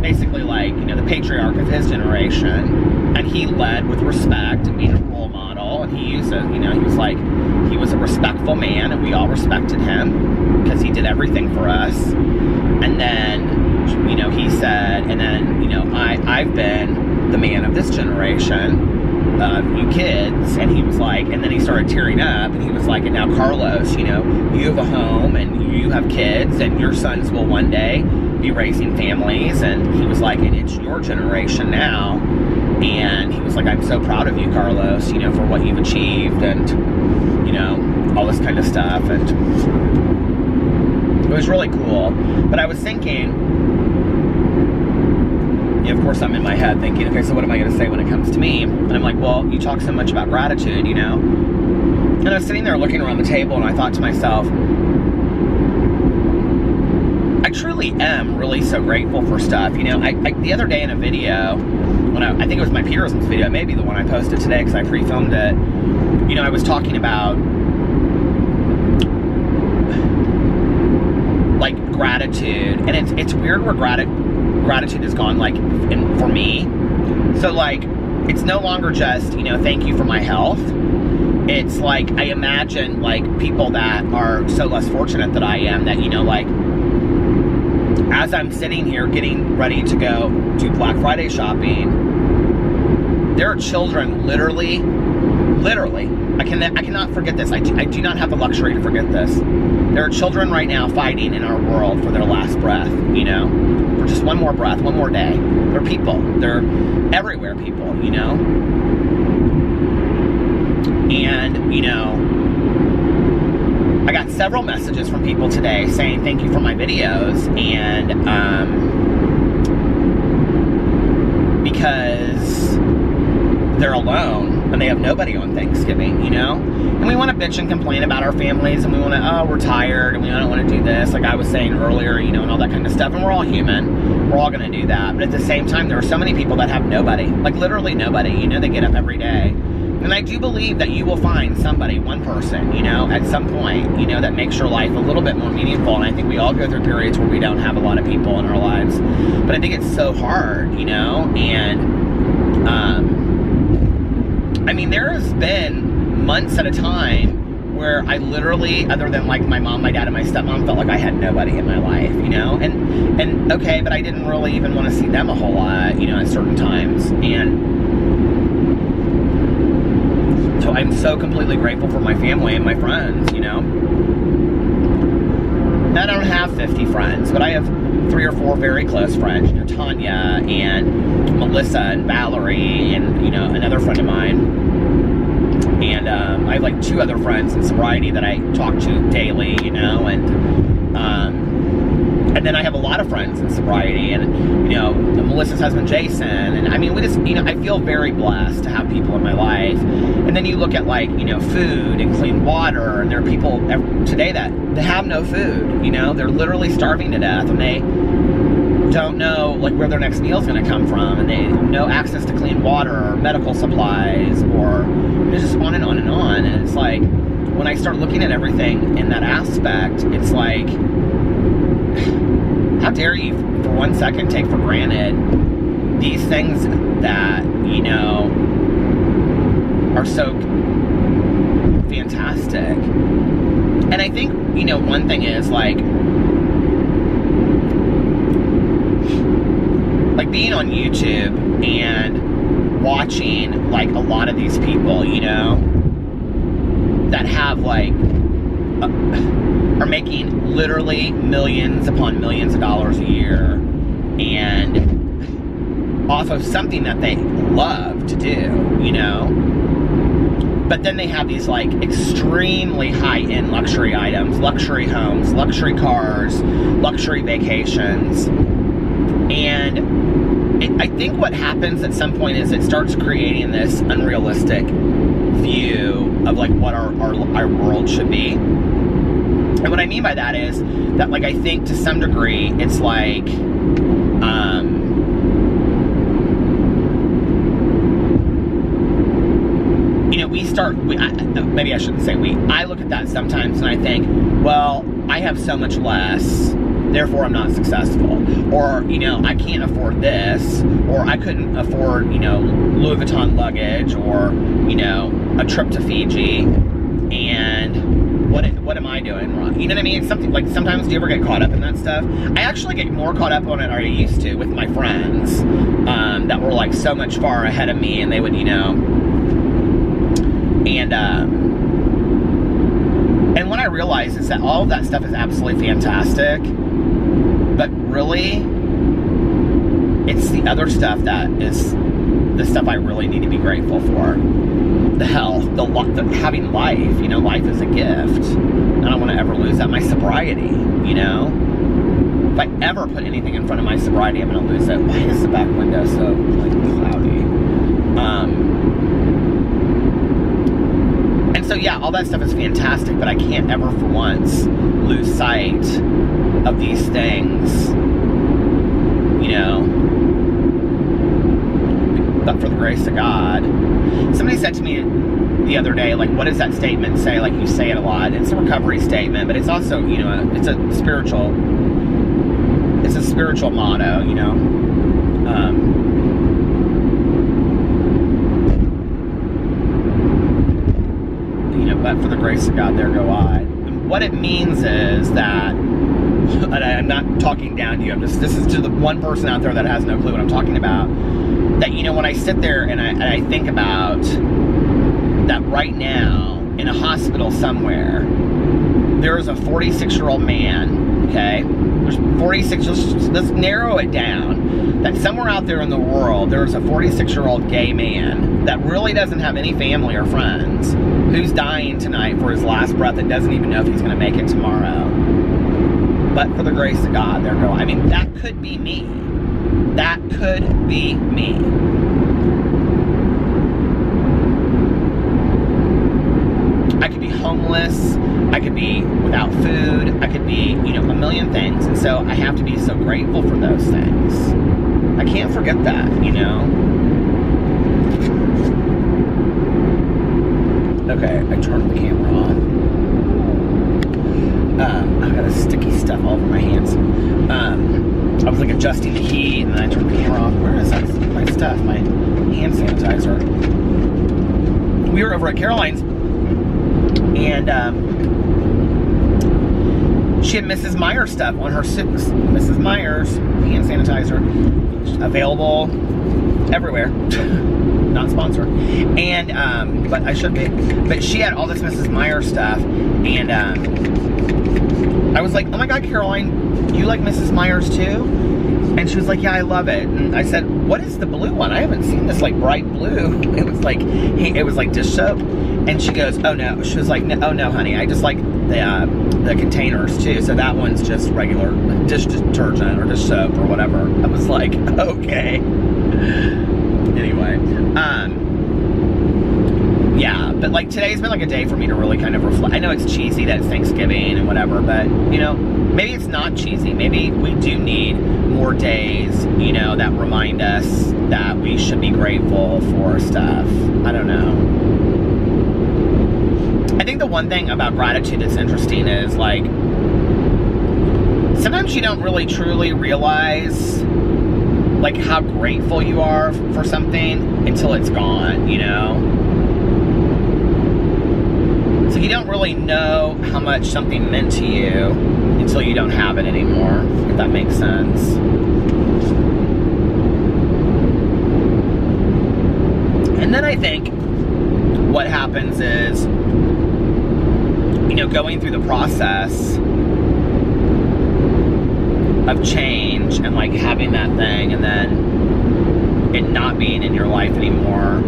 basically like, you know, the patriarch of his generation, and he led with respect and being a role model, and he used it, you know, he was like, he was a respectful man, and we all respected him because he did everything for us. And then, you know, he said, and then, you know, I've been the man of this generation, you kids, and he was like, and then he started tearing up, and he was like, and now Carlos, you know, you have a home, and you have kids, and your sons will one day be raising families, and he was like, and it's your generation now, and he was like, I'm so proud of you, Carlos, you know, for what you've achieved, and, you know, all this kind of stuff, and it was really cool. But I was thinking, of course, I'm in my head thinking, okay, so what am I going to say when it comes to me? And I'm like, well, you talk so much about gratitude, you know? And I was sitting there looking around the table, and I thought to myself, I truly am really so grateful for stuff. You know, I the other day in a video, when I think it was my Peterson's video, maybe the one I posted today because I pre-filmed it, you know, I was talking about, like, gratitude. And it's weird where gratitude is gone, like, for me. So, like, it's no longer just, you know, thank you for my health. It's like, I imagine, like, people that are so less fortunate that I am, that, you know, like, as I'm sitting here getting ready to go do Black Friday shopping, there are children literally, I cannot forget this. I do not have the luxury to forget this. There are children right now fighting in our world for their last breath, you know, for just one more breath, one more day. They're people. They're everywhere people, you know. And, you know, I got several messages from people today saying thank you for my videos, and because they're alone and they have nobody on Thanksgiving, you know? And we want to bitch and complain about our families, and we want to, oh, we're tired, and we don't want to do this, like I was saying earlier, you know, and all that kind of stuff. And we're all human. We're all going to do that. But at the same time, there are so many people that have nobody, like literally nobody, you know, they get up every day. And I do believe that you will find somebody, one person, you know, at some point, you know, that makes your life a little bit more meaningful. And I think we all go through periods where we don't have a lot of people in our lives. But I think it's so hard, you know, and, I mean, there has been months at a time where I literally, other than like my mom, my dad, and my stepmom, felt like I had nobody in my life, you know? And okay, but I didn't really even want to see them a whole lot, you know, at certain times. And so I'm so completely grateful for my family and my friends, you know? I don't have 50 friends, but I have 3 or 4 very close friends, you know, Tanya and Melissa and Valerie and, you know, another friend of mine. And I have like 2 other friends in sobriety that I talk to daily, you know, and then I have a lot of friends in sobriety, and, you know, Melissa's husband, Jason, and I mean, we just, you know, I feel very blessed to have people in my life. And then you look at, like, you know, food and clean water, and there are people today that they have no food, you know, they're literally starving to death, and they don't know, like, where their next meal's gonna come from, and they have no access to clean water or medical supplies, or it's just on and on and on. And it's like, when I start looking at everything in that aspect, it's like, how dare you for 1 second take for granted these things that, you know, are so fantastic. And I think, you know, one thing is like being on YouTube and watching like a lot of these people, you know, that have like are making literally millions upon millions of dollars a year, and off of something that they love to do, you know. But then they have these like extremely high-end luxury items, luxury homes, luxury cars, luxury vacations. And I think what happens at some point is it starts creating this unrealistic view of like what our world should be. And what I mean by that is that, like, I think to some degree it's like you know, maybe I shouldn't say we. I look at that sometimes and I think, well, I have so much less, therefore I'm not successful. Or, you know, I can't afford this, or I couldn't afford, you know, Louis Vuitton luggage, or, you know, a trip to Fiji, and what am I doing wrong? You know what I mean? It's something like, sometimes do you ever get caught up in that stuff? I actually get more caught up on it than I used to with my friends that were like so much far ahead of me, and they would, you know, and what I realize is that all of that stuff is absolutely fantastic, but really, it's the other stuff that is the stuff I really need to be grateful for. The health, the having life, you know, life is a gift. I don't want to ever lose that. My sobriety, you know, if I ever put anything in front of my sobriety, I'm going to lose it. Why is the back window so, like, cloudy? And so, yeah, all that stuff is fantastic, but I can't ever for once lose sight of these things, you know, but for the grace of God. Somebody said to me the other day, like, what does that statement say? Like, you say it a lot. It's a recovery statement, but it's also, you know, it's a spiritual motto, you know. You know, but for the grace of God, there go I. And what it means is that, and I'm not talking down to you, this is to the one person out there that has no clue what I'm talking about, that, you know, when I sit there and I think about that right now in a hospital somewhere, there is a 46-year-old man, okay? There's 46, let's narrow it down, that somewhere out there in the world, there is a 46-year-old gay man that really doesn't have any family or friends, who's dying tonight for his last breath and doesn't even know if he's going to make it tomorrow. But for the grace of God, there go. I mean, that could be me. That could be me. I could be homeless. I could be without food. I could be, you know, a million things. And so I have to be so grateful for those things. I can't forget that, you know. Okay, I turned the camera on. I've got a sticky stuff all over my hands. I was like adjusting the heat, and then I turned the camera off. Where is that? My stuff, my hand sanitizer. We were over at Caroline's, and And she had Mrs. Myers stuff on her Mrs. Myers hand sanitizer, available everywhere. Not sponsored. And but I should be. But she had all this Mrs. Myers stuff, and I was like, oh my God, Caroline, you like Mrs. Myers too? And she was like, yeah, I love it. And I said, what is the blue one? I haven't seen this like bright blue. It was like dish soap. And she goes, oh no. She was like, oh no, honey, I just like the containers too. So that one's just regular dish detergent or dish soap or whatever. I was like, okay. Anyway, yeah, but like today's been like a day for me to really kind of reflect. I know it's cheesy that it's Thanksgiving and whatever, but you know, maybe it's not cheesy. Maybe we do need more days, you know, that remind us that we should be grateful for stuff. I don't know. I think the one thing about gratitude that's interesting is like sometimes you don't really truly realize like how grateful you are for something until it's gone, you know? So you don't really know how much something meant to you until you don't have it anymore, if that makes sense. And then I think what happens is, you know, going through the process of change and like having that thing and then it not being in your life anymore,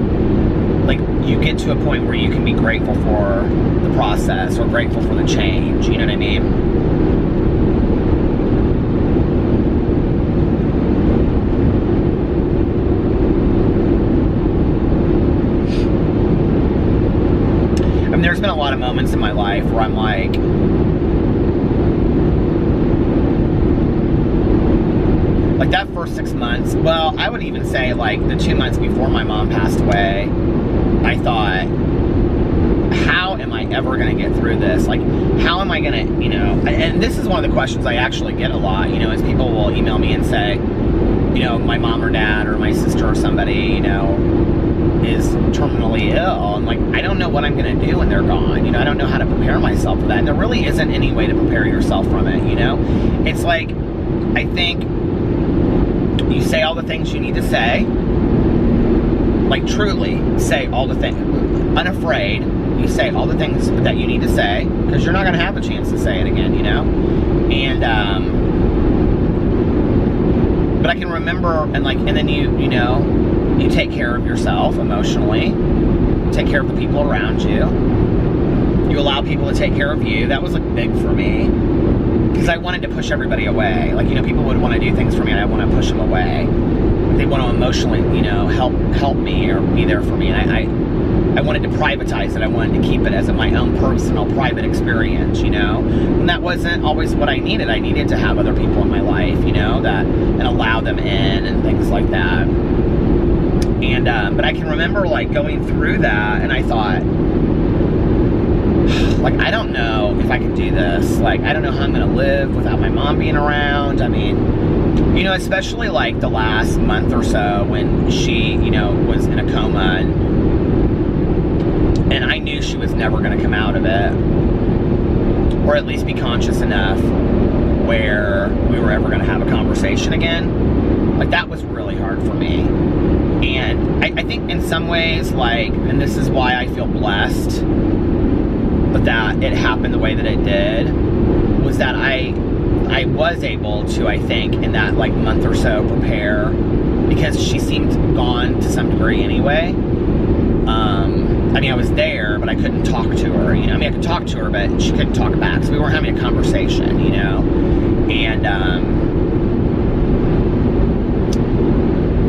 like you get to a point where you can be grateful for the process or grateful for the change, you know what I mean? I mean, there's been a lot of moments in my life where I'm like, that first 6 months, well, I would even say like the 2 months before my mom passed away, I thought, how am I ever going to get through this? Like, how am I going to, you know, and this is one of the questions I actually get a lot, you know, is people will email me and say, you know, my mom or dad or my sister or somebody, you know, is terminally ill. And like, I don't know what I'm going to do when they're gone. You know, I don't know how to prepare myself for that. And there really isn't any way to prepare yourself from it, you know? It's like, I think you say all the things you need to say, like truly say all the things, unafraid, you say all the things that you need to say, because you're not going to have a chance to say it again, you know? And, but I can remember, and like, and then you know, you take care of yourself emotionally, take care of the people around you, you allow people to take care of you. That was like big for me. Because I wanted to push everybody away. Like, you know, people would want to do things for me and I want to push them away. They want to emotionally, you know, help me or be there for me. And I wanted to privatize it. I wanted to keep it as my own personal, private experience, you know. And that wasn't always what I needed. I needed to have other people in my life, you know, and allow them in and things like that. And, but I can remember, like, going through that and I thought, like, I don't know if I can do this. Like, I don't know how I'm going to live without my mom being around. I mean, you know, especially like the last month or so when she, you know, was in a coma and I knew she was never going to come out of it, or at least be conscious enough where we were ever going to have a conversation again. Like, that was really hard for me. And I think in some ways, like, and this is why I feel blessed that it happened the way that it did, was that I was able to, I think, in that like month or so prepare, because she seemed gone to some degree anyway. I mean, I was there, but I couldn't talk to her, you know. I mean, I could talk to her, but she couldn't talk back, so we weren't having a conversation, you know. And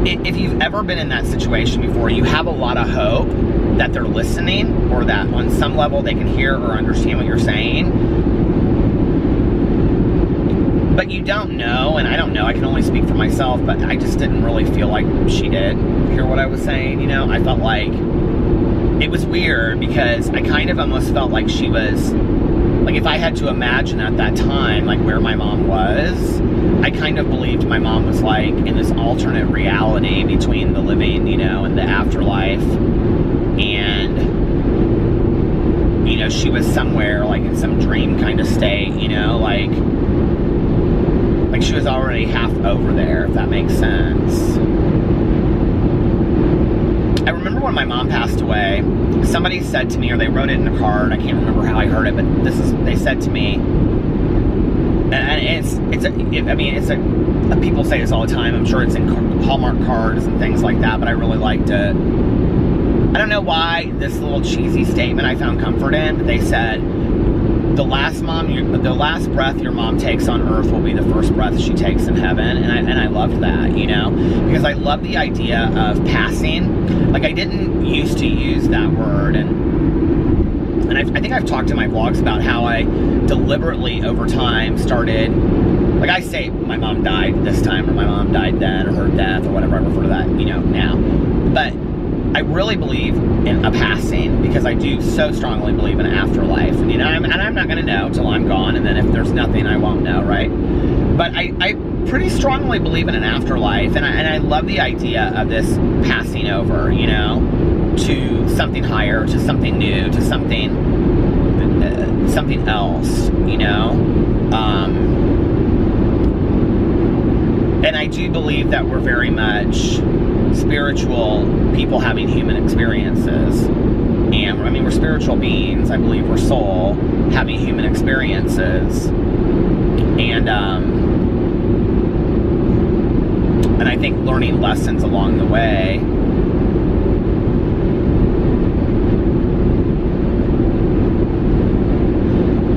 if you've ever been in that situation before, you have a lot of hope that they're listening, or that on some level they can hear or understand what you're saying. But you don't know, and I don't know, I can only speak for myself, but I just didn't really feel like she did hear what I was saying, you know. I felt like it was weird, because I kind of almost felt like she was, like, if I had to imagine at that time, like, where my mom was, I kind of believed my mom was, like, in this alternate reality between the living, you know, and the afterlife. And, you know, know, she was somewhere, like, in some dream kind of state, you know, like she was already half over there, if that makes sense. I remember when my mom passed away, somebody said to me, or they wrote it in a card, I can't remember how I heard it, but they said to me, and people say this all the time, I'm sure it's in Hallmark cards and things like that, but I really liked it. I don't know why this little cheesy statement I found comfort in, but they said, the last breath your mom takes on earth will be the first breath she takes in heaven. And I loved that, you know, because I love the idea of passing. Like, I didn't used to use that word, and I think I've talked in my vlogs about how I deliberately over time started, like, I say my mom died this time, or my mom died then, or her death, or whatever, I refer to that, you know, now. But I really believe in a passing, because I do so strongly believe in an afterlife. And, you know, I'm not going to know till I'm gone, and then if there's nothing, I won't know, right? But I pretty strongly believe in an afterlife, and I love the idea of this passing over, you know, to something higher, to something new, to something else, you know? And I do believe that we're very much spiritual people having human experiences. And, I mean, we're spiritual beings. I believe we're soul having human experiences. And I think learning lessons along the way.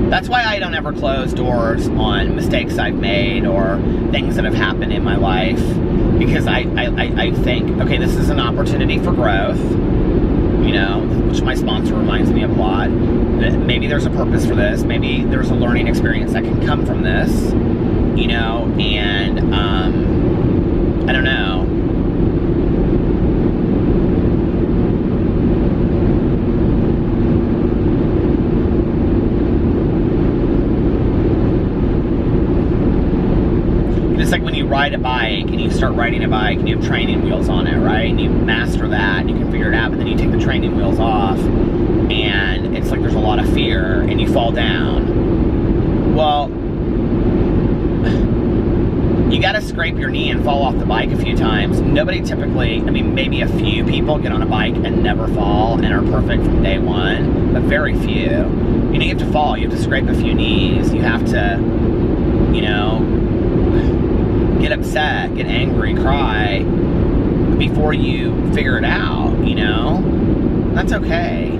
That's why I don't ever close doors on mistakes I've made or things that have happened in my life, because I think, okay, this is an opportunity for growth, you know, which my sponsor reminds me of a lot. Maybe there's a purpose for this. Maybe there's a learning experience that can come from this, you know, and I don't know. It's like when you ride a bike and you start riding a bike and you have training wheels on it, right? And you master that and you can figure it out, but then you take the training wheels off and it's like there's a lot of fear and you fall down. Well, you gotta scrape your knee and fall off the bike a few times. Nobody typically, I mean, maybe a few people get on a bike and never fall and are perfect from day one, but very few. You know, you have to fall, you have to scrape a few knees, you have to, you know, get upset, get angry, cry before you figure it out, you know? That's okay.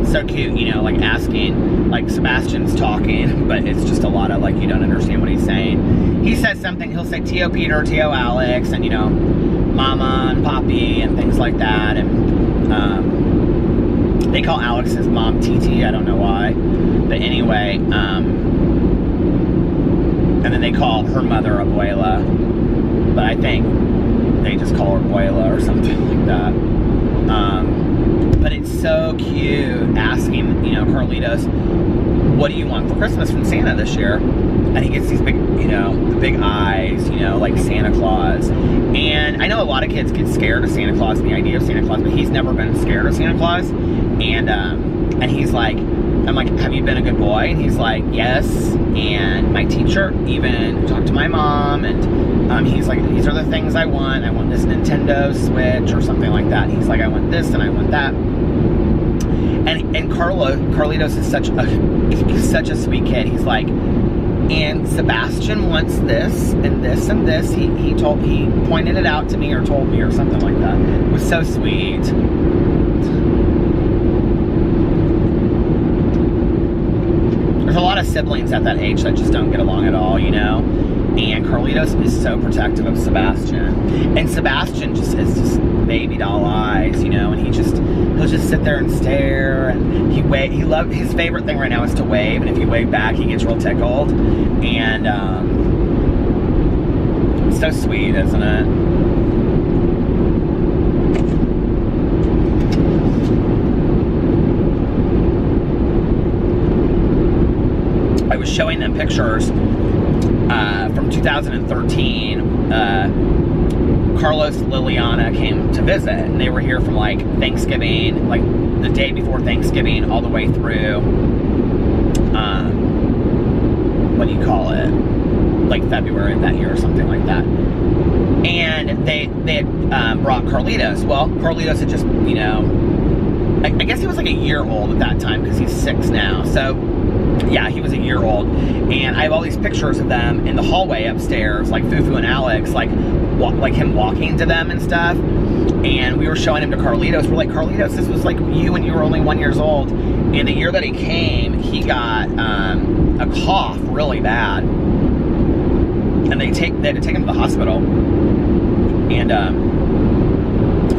So cute, you know, like asking, like Sebastian's talking, but it's just a lot of like, you don't understand what he's saying. He says something, he'll say T.O. Peter, T.O. Alex, and, you know, Mama and Poppy and things like that. And they call Alex his mom TT, I don't know why. But anyway, and then they call her mother Abuela, but I think they just call her Abuela or something like that. But it's so cute asking, you know, Carlitos, what do you want for Christmas from Santa this year? And he gets these big, you know, the big eyes, you know, like Santa Claus. And I know a lot of kids get scared of Santa Claus and the idea of Santa Claus, but he's never been scared of Santa Claus. And he's like, I'm like, have you been a good boy? And he's like, yes. And my teacher even talked to my mom, and he's like, these are the things I want. I want this Nintendo Switch or something like that. And he's like, I want this and I want that. And Carlitos is such a sweet kid. He's like, and Sebastian wants this and this and this. He pointed it out to me or told me or something like that. It was so sweet. There's a lot of siblings at that age that just don't get along at all, you know? And Carlitos is so protective of Sebastian. And Sebastian just is just baby doll eyes, you know, and he'll just sit there and stare, and his favorite thing right now is to wave, and if you wave back, he gets real tickled. And it's so sweet, isn't it? showing them pictures from 2013. Carlos and Liliana came to visit, and they were here from like Thanksgiving, like the day before Thanksgiving, all the way through, what do you call it? Like February of that year or something like that. And they had brought Carlitos. Well, Carlitos had just, you know, I guess he was like a year old at that time because he's 6 now. So, yeah, he was a year old. And I have all these pictures of them in the hallway upstairs, like Fufu and Alex, like him walking to them and stuff. And we were showing him to Carlitos. We're like, Carlitos, this was like you when you were only 1 year old. And the year that he came, he got a cough really bad. And they had to take him to the hospital. And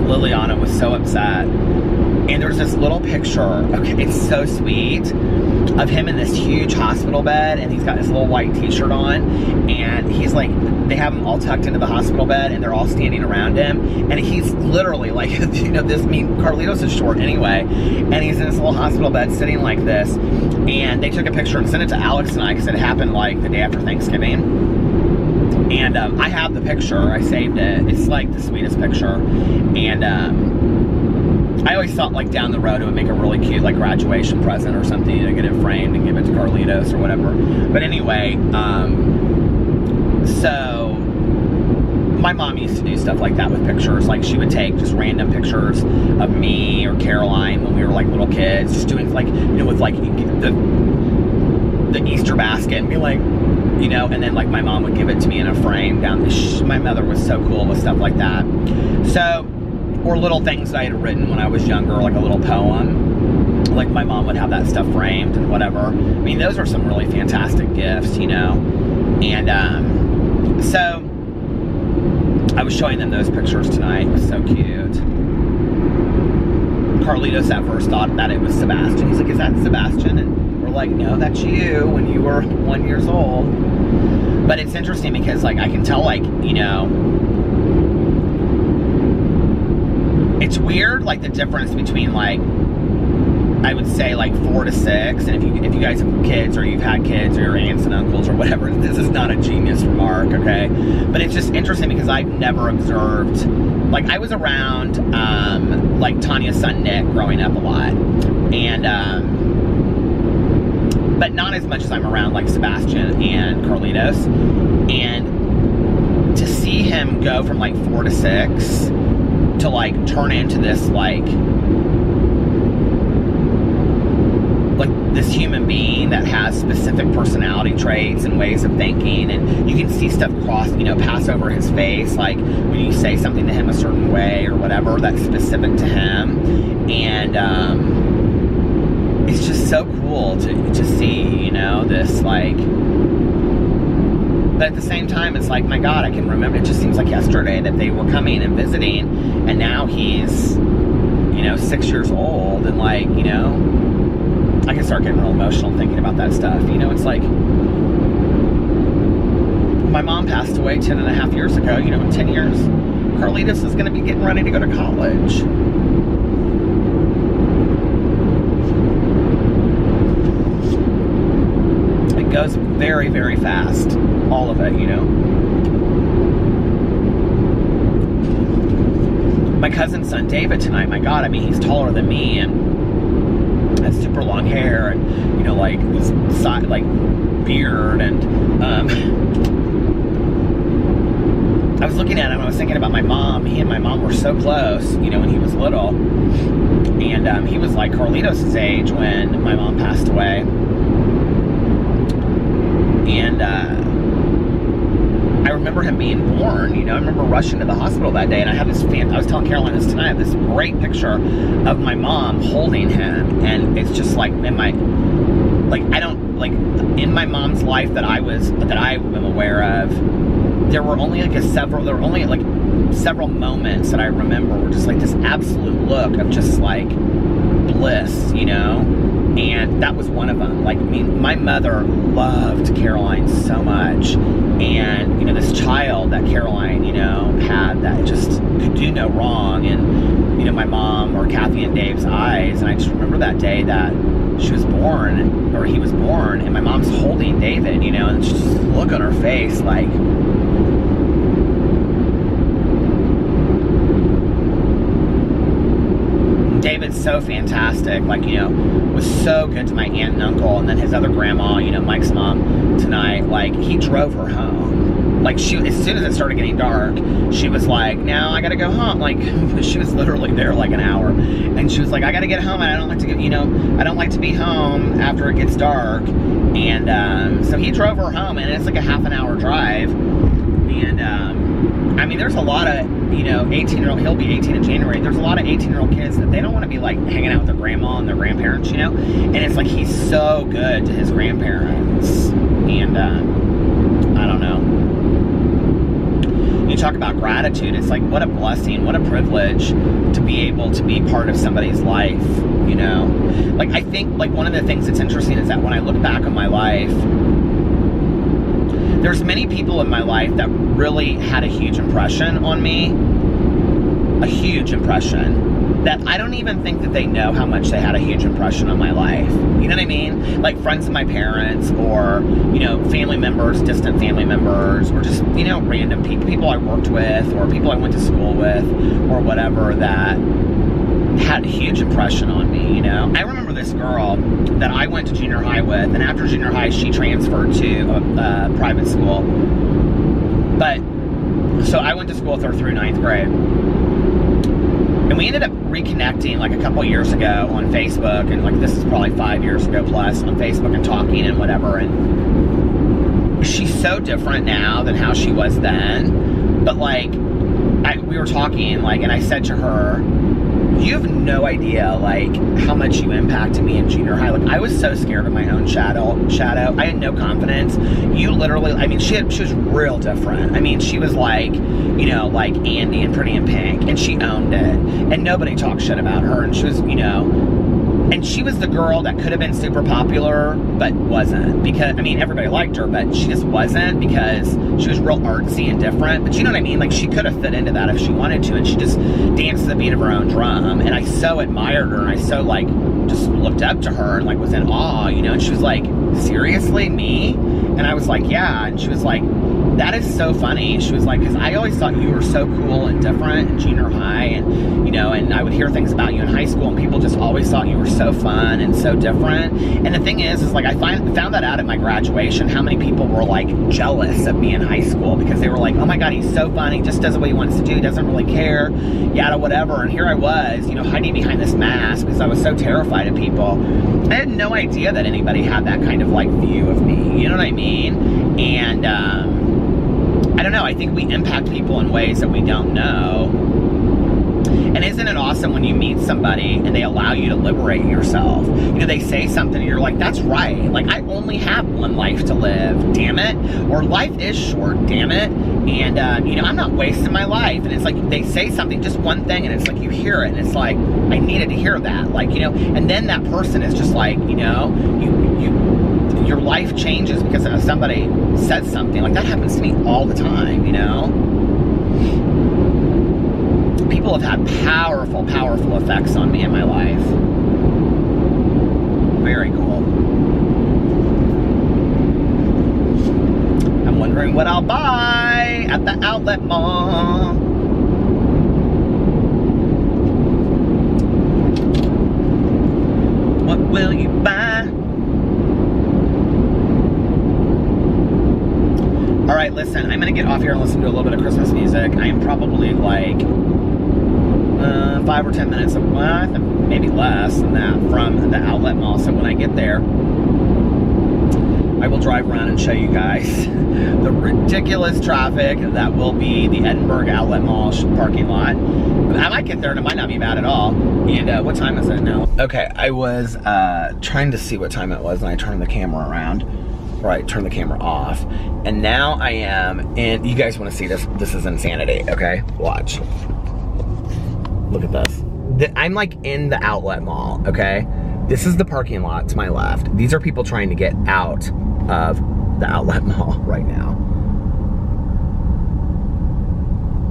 Liliana was so upset. And there's this little picture, okay, it's so sweet, of him in this huge hospital bed, and he's got his little white t-shirt on, and he's like, they have him all tucked into the hospital bed, and they're all standing around him, and he's literally like, you know, Carlitos is short anyway, and he's in this little hospital bed sitting like this, and they took a picture and sent it to Alex and I, because it happened like the day after Thanksgiving. And I have the picture. I saved it. It's like the sweetest picture. And I always thought like down the road it would make a really cute like graduation present or something, to get it framed and give it to Carlitos or whatever. But anyway, so my mom used to do stuff like that with pictures. Like she would take just random pictures of me or Caroline when we were like little kids, just doing like, you know, with like the Easter basket and be like, you know, and then like my mom would give it to me in a frame down my mother was so cool with stuff like that. So, or little things that I had written when I was younger, like a little poem, like my mom would have that stuff framed and whatever. I mean, those are some really fantastic gifts, you know. And so I was showing them those pictures tonight. It was so cute. Carlitos at first thought that it was Sebastian. He's like, is that Sebastian? And we're like, no, that's you when you were 1 year old. But it's interesting because like I can tell, like, you know, it's weird, like the difference between like, I would say like 4 to 6, and if you guys have kids or you've had kids or your aunts and uncles or whatever, this is not a genius remark, okay? But it's just interesting because I've never observed, like I was around like Tanya's son Nick growing up a lot, and but not as much as I'm around like Sebastian and Carlitos. And to see him go from like 4 to 6 to like turn into this like this human being that has specific personality traits and ways of thinking, and you can see stuff pass over his face, like when you say something to him a certain way or whatever that's specific to him. And it's just so cool to see, you know, this like, but at the same time it's like, my God, I can remember, it just seems like yesterday that they were coming and visiting, and now he's, you know, 6 years old, and like, you know, I can start getting real emotional thinking about that stuff. You know, it's like, my mom passed away 10.5 years ago. You know, in 10 years, Carlitos is going to be getting ready to go to college. It goes very, very fast. All of it, you know. My cousin's son, David, tonight, my God, I mean, he's taller than me, and has super long hair, and, you know, like this side, like beard, and I was looking at him and I was thinking about my mom. He and my mom were so close, you know, when he was little, and he was like Carlitos' age when my mom passed away. And I remember him being born, you know. I remember rushing to the hospital that day, and I have this I was telling Caroline this tonight, I have this great picture of my mom holding him, and it's just like in my, like, I don't, like, in my mom's life that I am aware of, there were only several moments that I remember were just like this absolute look of just like bliss, you know. And that was one of them. Like, I mean, my mother loved Caroline so much. And, you know, this child that Caroline, you know, had that just could do no wrong. And, you know, my mom or Kathy and Dave's eyes. And I just remember that day that she was born, or he was born, and my mom's holding David, you know, and just look on her face like, David's so fantastic, like, you know, was so good to my aunt and uncle, and then his other grandma, you know, Mike's mom tonight, like, he drove her home. Like, she, as soon as it started getting dark, she was like, now I gotta go home. Like, she was literally there like an hour. And she was like, I gotta get home. I don't like to get, you know, I don't like to be home after it gets dark. And so he drove her home, and it's like a half an hour drive. And I mean, there's a lot of, you know, 18-year-old, he'll be 18 in January. There's a lot of 18-year-old kids that they don't want to be like hanging out with their grandma and their grandparents, you know? And it's like, he's so good to his grandparents. And I don't know. You talk about gratitude, it's like, what a blessing, what a privilege to be able to be part of somebody's life, you know? Like, I think, like, one of the things that's interesting is that when I look back on my life, there's many people in my life that really had a huge impression on me, a huge impression, that I don't even think that they know how much they had a huge impression on my life. You know what I mean? Like friends of my parents, or, you know, family members, distant family members, or just, you know, random people I worked with, or people I went to school with, or whatever, that had a huge impression on me, you know? I remember this girl that I went to junior high with, and after junior high, she transferred to a private school. But, so I went to school with her through 9th grade. And we ended up reconnecting like a couple years ago on Facebook, and like, this is probably 5 years ago plus, on Facebook, and talking and whatever. And she's so different now than how she was then. But like, we were talking, like, and I said to her, you have no idea, like, how much you impacted me in junior high. Like, I was so scared of my own shadow. I had no confidence. You literally, I mean, she was real different. I mean, she was like, you know, like Andy and Pretty in Pink, and she owned it. And nobody talked shit about her. And she was, you know, and she was the girl that could have been super popular, but wasn't. Because, I mean, everybody liked her, but she just wasn't, because she was real artsy and different. But you know what I mean? Like, she could have fit into that if she wanted to, and she just danced to the beat of her own drum. And I so admired her, and I so, like, just looked up to her and, like, was in awe, you know? And she was like, seriously, me? And I was like, yeah. And she was like, that is so funny. She was like, because I always thought you were so cool and different in junior high, and, you know, and I would hear things about you in high school, and people just always thought you were so fun and so different. And the thing is like, I found that out at my graduation, how many people were like jealous of me in high school, because they were like, oh my God, he's so fun. He just does what he wants to do. He doesn't really care, yada, whatever. And here I was, you know, hiding behind this mask because I was so terrified of people. I had no idea that anybody had that kind of like view of me. You know what I mean? And, I don't know, I think we impact people in ways that we don't know. And isn't it awesome when you meet somebody and they allow you to liberate yourself? You know, they say something and you're like, that's right. Like, I only have one life to live, damn it. Or life is short, damn it. And, you know, I'm not wasting my life. And it's like, they say something, just one thing, and it's like, you hear it, and it's like, I needed to hear that. Like, you know, and then that person is just like, you know, your life changes because somebody said something. Like, that happens to me all the time, you know? People have had powerful, powerful effects on me in my life. Very cool. I'm wondering what I'll buy at the outlet mall. What will you buy? All right, listen, I'm gonna get off here and listen to a little bit of Christmas music. I am probably like 5 or 10 minutes, maybe less than that, from the outlet mall. So when I get there, I will drive around and show you guys the ridiculous traffic that will be the Edinburgh Outlet Mall parking lot. I might get there and it might not be bad at all. And what time is it now? Okay, I was trying to see what time it was, and I turned the camera around. Right, turn the camera off. And now I am in, you guys want to see this? This is insanity, okay? Watch. Look at this. I'm like in the outlet mall, okay? This is the parking lot to my left. These are people trying to get out of the outlet mall right now.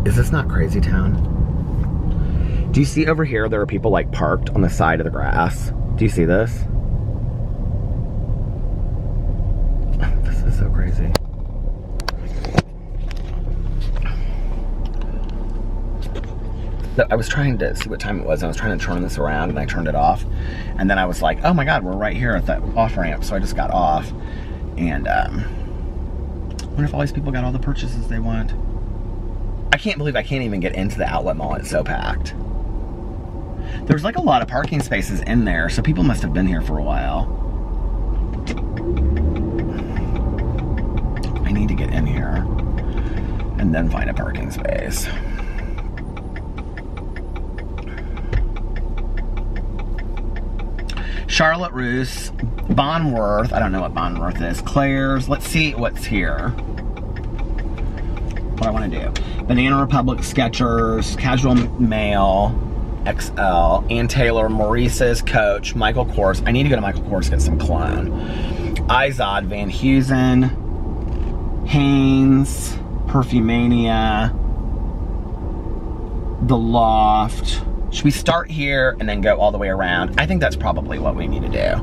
Is this not crazy town? Do you see over here there are people like parked on the side of the grass? Do you see this? crazy. I was trying to see what time it was. I was trying to turn this around and I turned it off. And then I was like, oh my God, we're right here at the off ramp. So I just got off. And I wonder if all these people got all the purchases they want. I can't believe I can't even get into the outlet mall. It's so packed. There's like a lot of parking spaces in there. So people must have been here for a while. I need to get in here and then find a parking space. Charlotte Russe, Bonworth, I don't know what Bonworth is, Claire's, let's see what's here. What I want to do. Banana Republic, Skechers, Casual Male, XL, Ann Taylor, Maurice's, Coach, Michael Kors. I need to go to Michael Kors to get some cologne. Izod, Van Heusen, Hanes, Perfumania, The Loft. Should we start here and then go all the way around? I think that's probably what we need to do.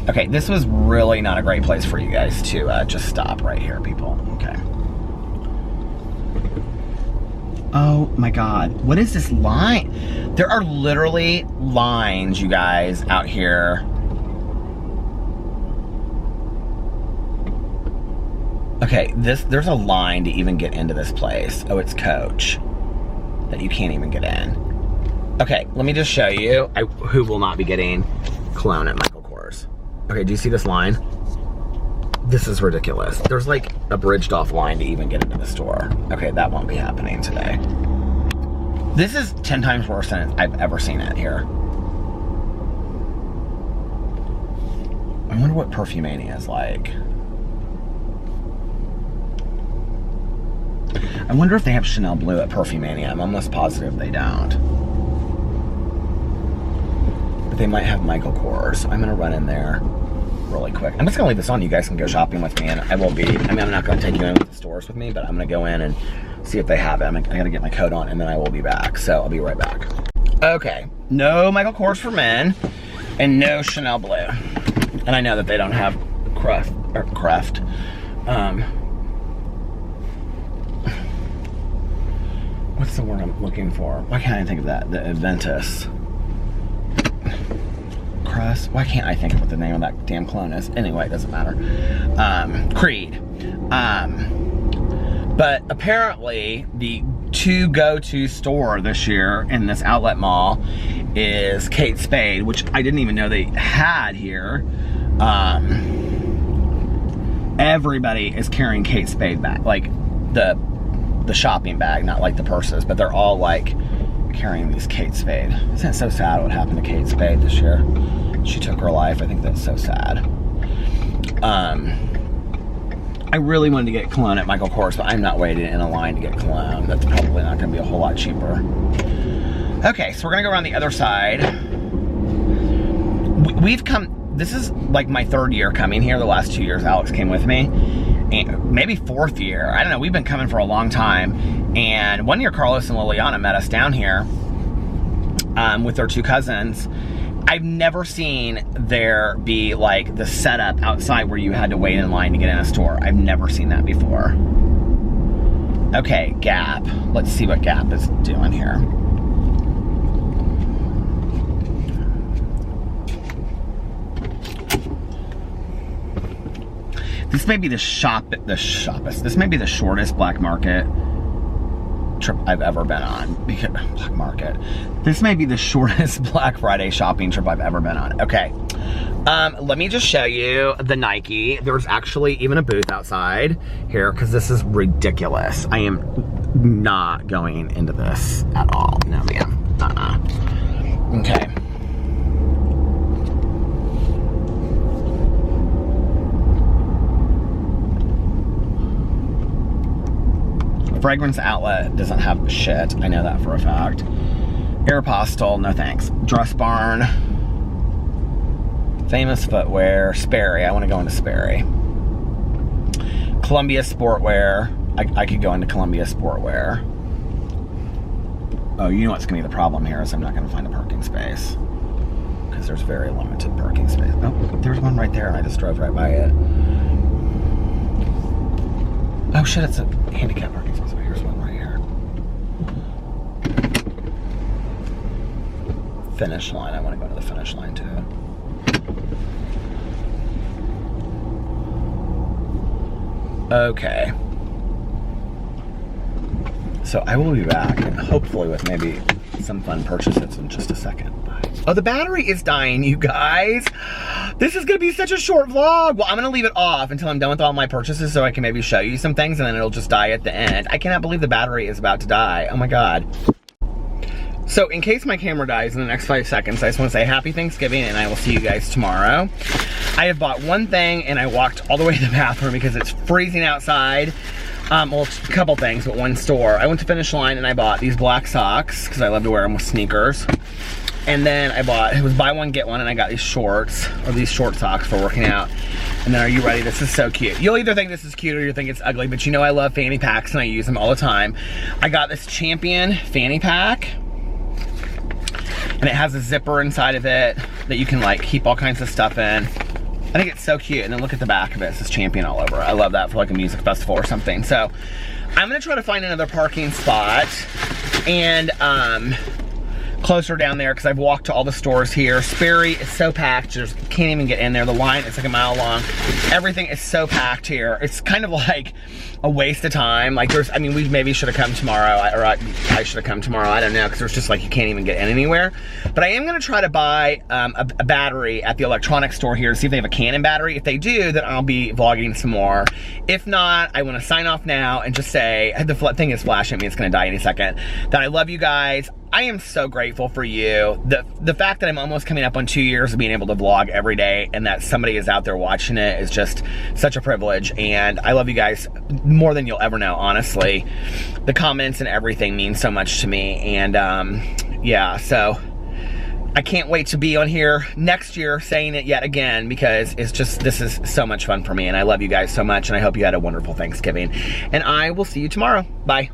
Okay, this was really not a great place for you guys to just stop right here, people. Okay. Oh my God, what is this line? There are literally lines, you guys, out here. Okay, there's a line to even get into this place. Oh, it's Coach that you can't even get in. Okay, let me just show you who will not be getting cologne at Michael Kors. Okay, do you see this line? This is ridiculous. There's like a bridged off line to even get into the store. Okay, that won't be happening today. This is 10 times worse than I've ever seen it here. I wonder what Perfumania is like. I wonder if they have Chanel Blue at Perfumania. I'm almost positive they don't. They might have Michael Kors. I'm gonna run in there really quick. I'm just gonna leave this on. You guys can go shopping with me, and I will be. I mean, I'm not gonna take you into the stores with me, but I'm gonna go in and see if they have it. I gotta get my coat on, and then I will be back. So I'll be right back. Okay, no Michael Kors for men, and no Chanel Blue. And I know that they don't have Creft. What's the word I'm looking for? Why can't I think of that? The Aventus. Crust? Why can't I think of what the name of that damn clone is? Anyway, it doesn't matter. Creed. But apparently the go-to store this year in this outlet mall is Kate Spade, which I didn't even know they had here. Everybody is carrying Kate Spade bag, like the shopping bag, not like the purses, but they're all like carrying these Kate Spade. Isn't it so sad what happened to Kate Spade this year? She took her life. I think that's so sad. I really wanted to get cologne at Michael Kors, but I'm not waiting in a line to get cologne. That's probably not going to be a whole lot cheaper. Okay, so we're going to go around the other side. We've come, this is like my 3rd year coming here. The last 2 years, Alex came with me. And maybe 4th year. I don't know. We've been coming for a long time. And 1 year, Carlos and Liliana met us down here with their 2 cousins. I've never seen there be like the setup outside where you had to wait in line to get in a store. I've never seen that before. Okay, Gap. Let's see what Gap is doing here. This may be this may be the shortest black market trip I've ever been on. Because black market. This may be the shortest Black Friday shopping trip I've ever been on. Okay. Let me just show you the Nike. There's actually even a booth outside here because this is ridiculous. I am not going into this at all. No, ma'am. Okay. Fragrance Outlet doesn't have shit. I know that for a fact. Aeropostale, no thanks. Dress Barn. Famous Footwear. Sperry. I want to go into Sperry. Columbia Sportwear. I could go into Columbia Sportwear. Oh, you know what's going to be the problem here is I'm not going to find a parking space. Because there's very limited parking space. Oh, there's one right there and I just drove right by it. Oh shit, it's a handicap parking space. Here's one right here. Finish line. I want to go to the finish line too. Okay. So I will be back, and hopefully with maybe some fun purchases in just a second. Oh, the battery is dying, you guys. This is gonna be such a short vlog. Well, I'm gonna leave it off until I'm done with all my purchases so I can maybe show you some things, and then it'll just die at the end. I cannot believe the battery is about to die. Oh my God. So in case my camera dies in the next 5 seconds, I just want to say happy Thanksgiving, and I will see you guys tomorrow. I have bought one thing, and I walked all the way to the bathroom because it's freezing outside. Well, a couple things, but one store. I went to Finish Line and I bought these black socks because I love to wear them with sneakers. And then I bought, it was buy one, get one, and I got these shorts, or these short socks for working out. And then, are you ready? This is so cute. You'll either think this is cute or you think it's ugly, but you know I love fanny packs and I use them all the time. I got this Champion fanny pack. And it has a zipper inside of it that you can like keep all kinds of stuff in. I think it's so cute. And then look at the back of it. It says Champion all over. I love that for like a music festival or something. So I'm gonna try to find another parking spot and closer down there because I've walked to all the stores here. Sperry is so packed, you can't even get in there. The line is like a mile long. Everything is so packed here. It's kind of like a waste of time. Like there's, I mean, we maybe should have come tomorrow, or I should have come tomorrow, I don't know, because there's just like, you can't even get in anywhere. But I am gonna try to buy a battery at the electronics store here to see if they have a Canon battery. If they do, then I'll be vlogging some more. If not, I wanna sign off now and just say, the thing is flashing at me, it's gonna die any second, that I love you guys. I am so grateful for you. The fact that I'm almost coming up on 2 years of being able to vlog every day and that somebody is out there watching it is just such a privilege. And I love you guys more than you'll ever know, honestly. The comments and everything mean so much to me. And yeah, so I can't wait to be on here next year saying it yet again because it's just, this is so much fun for me. And I love you guys so much and I hope you had a wonderful Thanksgiving. And I will see you tomorrow. Bye.